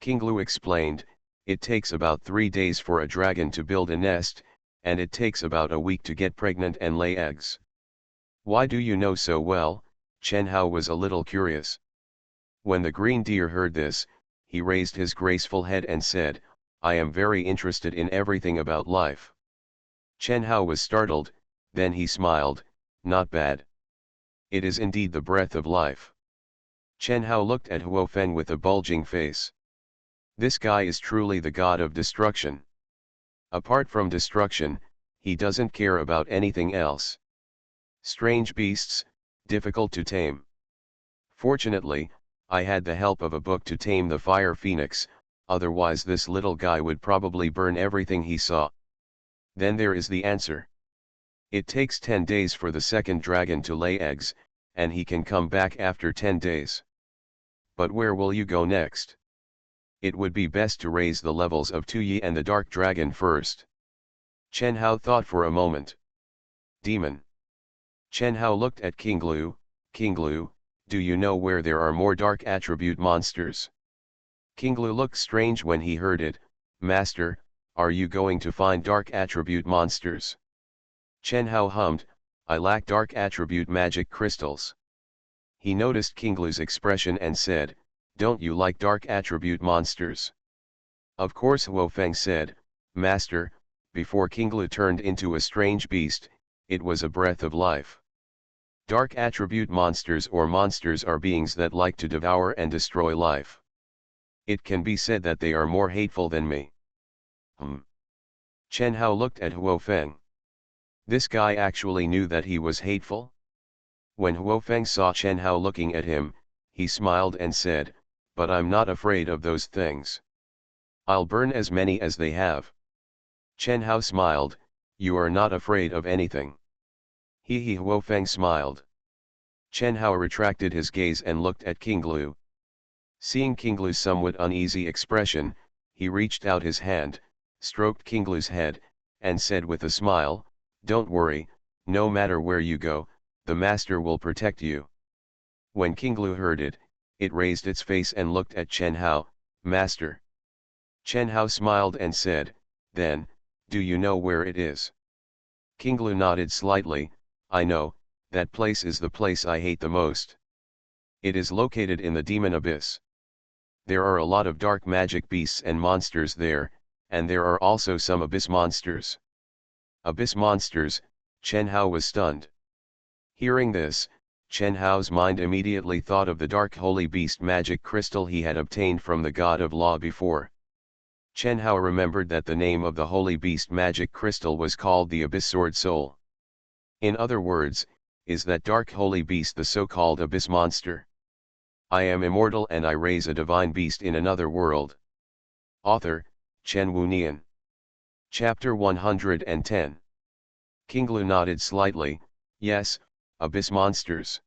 King Lu explained, it takes about 3 days for a dragon to build a nest, and it takes about a week to get pregnant and lay eggs. Why do you know so well? Chen Hao was a little curious. When the green deer heard this, he raised his graceful head and said, I am very interested in everything about life. Chen Hao was startled, then he smiled, not bad. It is indeed the breath of life. Chen Hao looked at Huo Feng with a bulging face. This guy is truly the god of destruction. Apart from destruction, he doesn't care about anything else. Strange beasts, difficult to tame. Fortunately, I had the help of a book to tame the fire phoenix, otherwise this little guy would probably burn everything he saw. Then there is the answer. It takes 10 days for the second dragon to lay eggs, and he can come back after 10 days. But where will you go next? It would be best to raise the levels of Tu Yi and the dark dragon first. Chen Hao thought for a moment. Demon. Chen Hao looked at King Lu. King Lu, do you know where there are more dark attribute monsters? King Lu looked strange when he heard it. Master, are you going to find dark attribute monsters? Chen Hao hummed, I lack dark attribute magic crystals. He noticed King Lu's expression and said, don't you like dark attribute monsters? Of course, Huo Feng said, Master, before King Lu turned into a strange beast, it was a breath of life. Dark attribute monsters or monsters are beings that like to devour and destroy life. It can be said that they are more hateful than me. Chen Hao looked at Huo Feng. This guy actually knew that he was hateful? When Huo Feng saw Chen Hao looking at him, he smiled and said, but I'm not afraid of those things. I'll burn as many as they have. Chen Hao smiled, you are not afraid of anything. He Huo Feng smiled. Chen Hao retracted his gaze and looked at King Lu. Seeing King Lu's somewhat uneasy expression, he reached out his hand, stroked King Lu's head, and said with a smile, don't worry, no matter where you go, the master will protect you. When King Lu heard it, it raised its face and looked at Chen Hao, Master. Chen Hao smiled and said, then, do you know where it is? King Lu nodded slightly, I know, that place is the place I hate the most. It is located in the demon abyss. There are a lot of dark magic beasts and monsters there, and there are also some abyss monsters. Abyss monsters, Chen Hao was stunned. Hearing this, Chen Hao's mind immediately thought of the dark holy beast magic crystal he had obtained from the god of law before. Chen Hao remembered that the name of the holy beast magic crystal was called the Abyss Sword Soul. In other words, is that dark holy beast the so-called abyss monster? I am immortal and I raise a divine beast in another world. Author, Chen Wunian. Chapter 110. King Lu nodded slightly, yes, abyss monsters.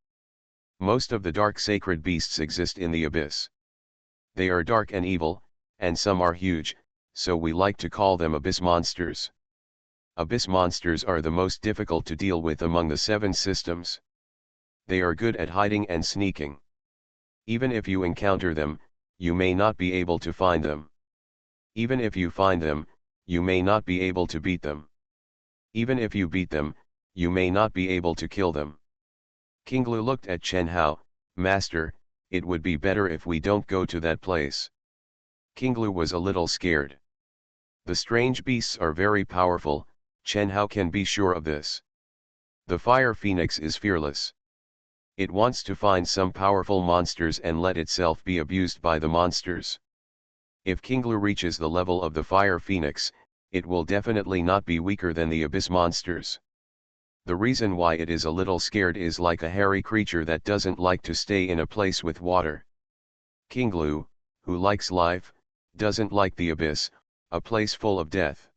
Most of the dark sacred beasts exist in the abyss. They are dark and evil, and some are huge, so we like to call them abyss monsters. Abyss monsters are the most difficult to deal with among the 7 systems. They are good at hiding and sneaking. Even if you encounter them, you may not be able to find them. Even if you find them, you may not be able to beat them. Even if you beat them, you may not be able to kill them. King Lu looked at Chen Hao, Master, it would be better if we don't go to that place. King Lu was a little scared. The strange beasts are very powerful, Chen Hao can be sure of this. The fire phoenix is fearless. It wants to find some powerful monsters and let itself be abused by the monsters. If King Lu reaches the level of the fire phoenix, it will definitely not be weaker than the abyss monsters. The reason why it is a little scared is like a hairy creature that doesn't like to stay in a place with water. King Lu, who likes life, doesn't like the abyss, a place full of death.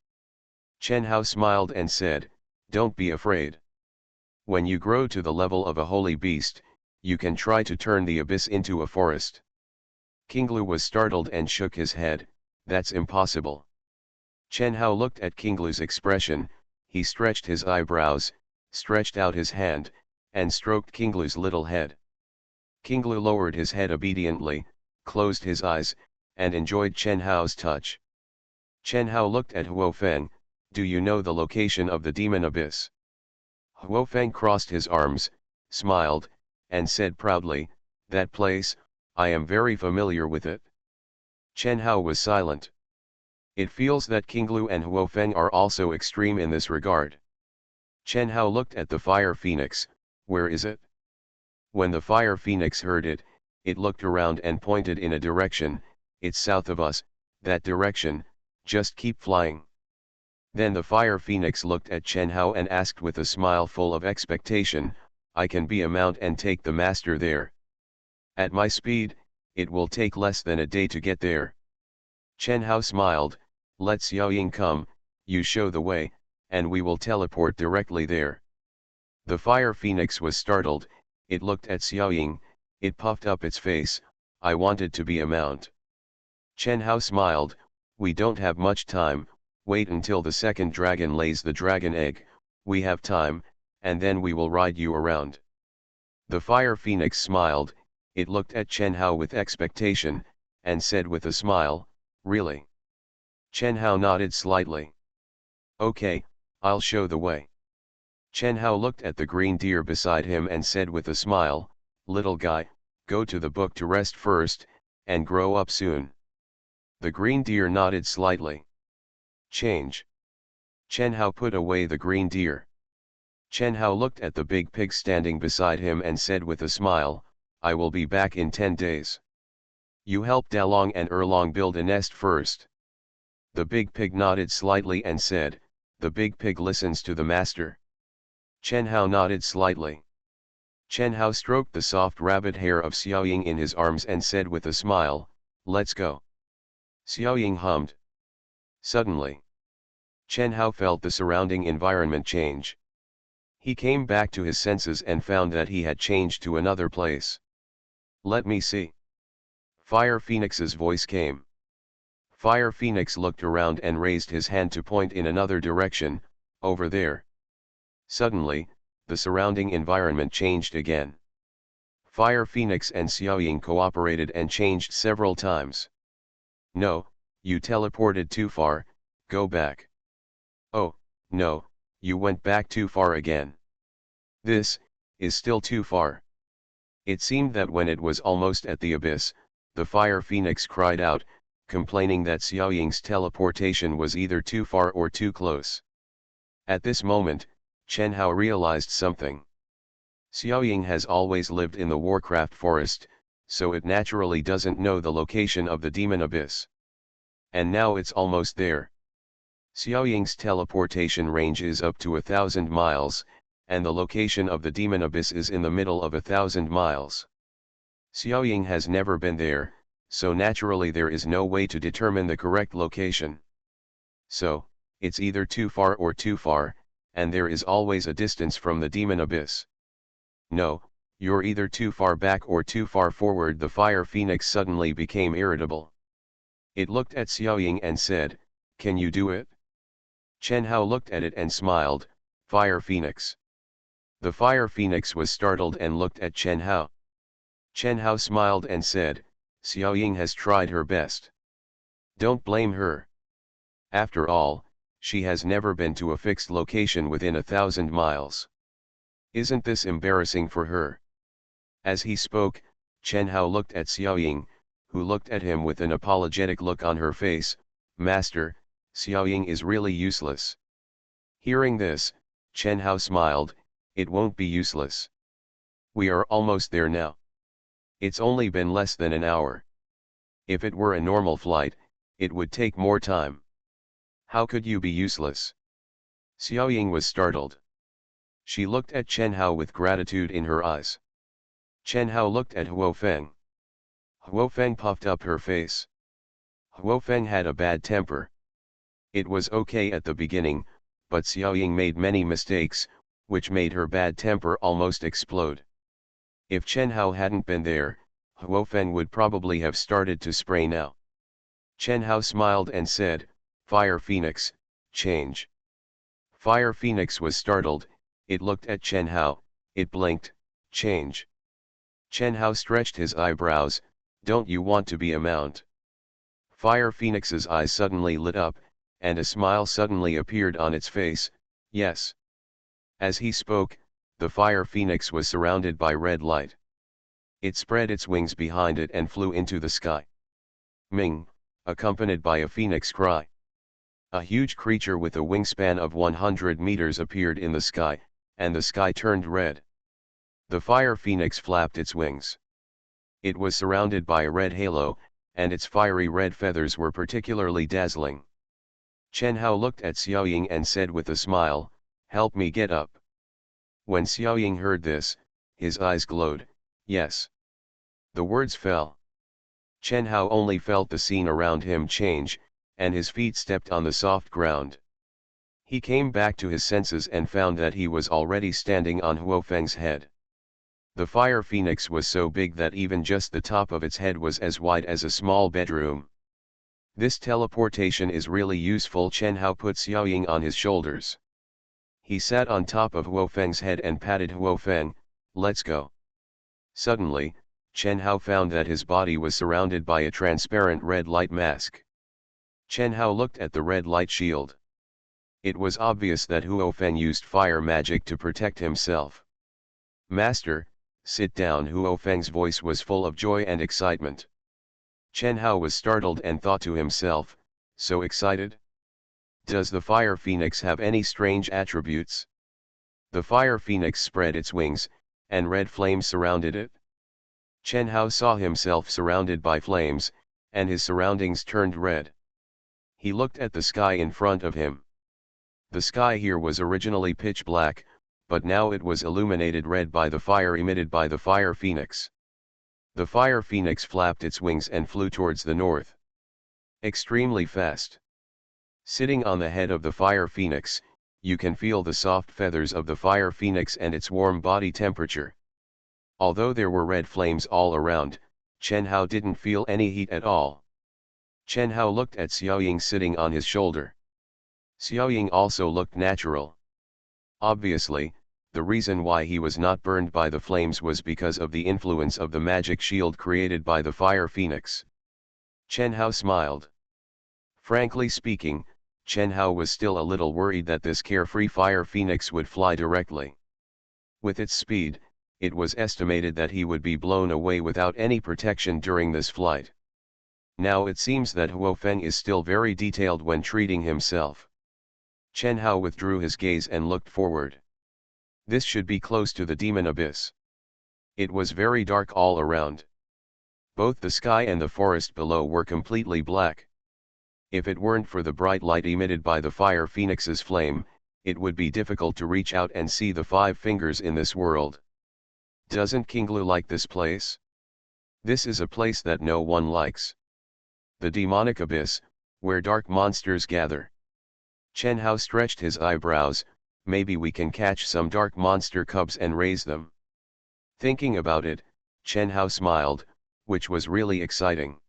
Chen Hao smiled and said, don't be afraid. When you grow to the level of a holy beast, you can try to turn the abyss into a forest. King Lu was startled and shook his head, that's impossible. Chen Hao looked at King Lu's expression, he stretched his eyebrows, stretched out his hand, and stroked King Lu's little head. King Lu lowered his head obediently, closed his eyes, and enjoyed Chen Hao's touch. Chen Hao looked at Huo Feng. Do you know the location of the demon abyss? Huo Feng crossed his arms, smiled, and said proudly, that place, I am very familiar with it. Chen Hao was silent. It feels that King Lu and Huo Feng are also extreme in this regard. Chen Hao looked at the fire phoenix. Where is it? When the fire phoenix heard it, it looked around and pointed in a direction. It's south of us, that direction, just keep flying. Then the fire phoenix looked at Chen Hao and asked with a smile full of expectation, I can be a mount and take the master there. At my speed, it will take less than a day to get there. Chen Hao smiled, let Xiaoying come, you show the way, and we will teleport directly there. The fire phoenix was startled, it looked at Xiaoying, it puffed up its face, I wanted to be a mount. Chen Hao smiled, we don't have much time, wait until the second dragon lays the dragon egg, we have time, and then we will ride you around. The fire phoenix smiled, it looked at Chen Hao with expectation, and said with a smile, really? Chen Hao nodded slightly. Okay, I'll show the way. Chen Hao looked at the green deer beside him and said with a smile, little guy, go to the book to rest first, and grow up soon. The green deer nodded slightly. Change. Chen Hao put away the green deer. Chen Hao looked at the big pig standing beside him and said with a smile, I will be back in 10 days. You help Dalong and Erlong build a nest first. The big pig nodded slightly and said, the big pig listens to the master. Chen Hao nodded slightly. Chen Hao stroked the soft rabbit hair of Xiaoying in his arms and said with a smile, let's go. Xiaoying hummed. Suddenly, Chen Hao felt the surrounding environment change. He came back to his senses and found that he had changed to another place. Let me see. Fire Phoenix's voice came. Fire Phoenix looked around and raised his hand to point in another direction, over there. Suddenly, the surrounding environment changed again. Fire Phoenix and Xiaoying cooperated and changed several times. No, you teleported too far, go back. Oh, no, you went back too far again. This is still too far. It seemed that when it was almost at the abyss, the Fire Phoenix cried out, complaining that Xiaoying's teleportation was either too far or too close. At this moment, Chen Hao realized something. Xiaoying has always lived in the Warcraft forest, so it naturally doesn't know the location of the demon abyss. And now it's almost there. Xiaoying's teleportation range is up to 1,000 miles, and the location of the demon abyss is in the middle of 1,000 miles. Xiaoying has never been there, so naturally there is no way to determine the correct location. So, it's either too far or too far, and there is always a distance from the demon abyss. No, you're either too far back or too far forward. The Fire Phoenix suddenly became irritable. It looked at Xiaoying and said, can you do it? Chen Hao looked at it and smiled, Fire Phoenix. The Fire Phoenix was startled and looked at Chen Hao. Chen Hao smiled and said, Xiaoying has tried her best. Don't blame her. After all, she has never been to a fixed location within 1,000 miles. Isn't this embarrassing for her? As he spoke, Chen Hao looked at Xiaoying, who looked at him with an apologetic look on her face. Master, Xiaoying is really useless. Hearing this, Chen Hao smiled, it won't be useless. We are almost there now. It's only been less than an hour. If it were a normal flight, it would take more time. How could you be useless? Xiaoying was startled. She looked at Chen Hao with gratitude in her eyes. Chen Hao looked at Huo Feng. Huo Feng puffed up her face. Huo Feng had a bad temper. It was okay at the beginning, but Xiaoying made many mistakes, which made her bad temper almost explode. If Chen Hao hadn't been there, Huo Feng would probably have started to spray now. Chen Hao smiled and said, Fire Phoenix, change. Fire Phoenix was startled, it looked at Chen Hao, it blinked, change. Chen Hao stretched his eyebrows, don't you want to be a mount? Fire Phoenix's eyes suddenly lit up, and a smile suddenly appeared on its face. Yes. As he spoke, the Fire Phoenix was surrounded by red light. It spread its wings behind it and flew into the sky. Ming, accompanied by a phoenix cry. A huge creature with a wingspan of 100 meters appeared in the sky, and the sky turned red. The Fire Phoenix flapped its wings. It was surrounded by a red halo, and its fiery red feathers were particularly dazzling. Chen Hao looked at Xiaoying and said with a smile, "Help me get up." When Xiaoying heard this, his eyes glowed. Yes. The words fell. Chen Hao only felt the scene around him change, and his feet stepped on the soft ground. He came back to his senses and found that he was already standing on Huofeng's head. The Fire Phoenix was so big that even just the top of its head was as wide as a small bedroom. This teleportation is really useful. Chen Hao put Xiaoying on his shoulders. He sat on top of Huofeng's head and patted Huofeng. "Let's go." Suddenly, Chen Hao found that his body was surrounded by a transparent red light mask. Chen Hao looked at the red light shield. It was obvious that Huofeng used fire magic to protect himself. "Master, sit down." Huofeng's voice was full of joy and excitement. Chen Hao was startled and thought to himself, "So excited? Does the Fire Phoenix have any strange attributes?" The Fire Phoenix spread its wings, and red flames surrounded it. Chen Hao saw himself surrounded by flames, and his surroundings turned red. He looked at the sky in front of him. The sky here was originally pitch black, but now it was illuminated red by the fire emitted by the Fire Phoenix. The Fire Phoenix flapped its wings and flew towards the north. Extremely fast. Sitting on the head of the Fire Phoenix, you can feel the soft feathers of the Fire Phoenix and its warm body temperature. Although there were red flames all around, Chen Hao didn't feel any heat at all. Chen Hao looked at Xiaoying sitting on his shoulder. Xiaoying also looked natural. Obviously, the reason why he was not burned by the flames was because of the influence of the magic shield created by the Fire Phoenix. Chen Hao smiled. Frankly speaking, Chen Hao was still a little worried that this carefree Fire Phoenix would fly directly. With its speed, it was estimated that he would be blown away without any protection during this flight. Now it seems that Huofeng is still very detailed when treating himself. Chen Hao withdrew his gaze and looked forward. This should be close to the demon abyss. It was very dark all around. Both the sky and the forest below were completely black. If it weren't for the bright light emitted by the Fire Phoenix's flame, it would be difficult to reach out and see the 5 fingers in this world. Doesn't Kinglu like this place? This is a place that no one likes. The demonic abyss, where dark monsters gather. Chen Hao stretched his eyebrows. Maybe we can catch some dark monster cubs and raise them. Thinking about it, Chen Hao smiled, which was really exciting.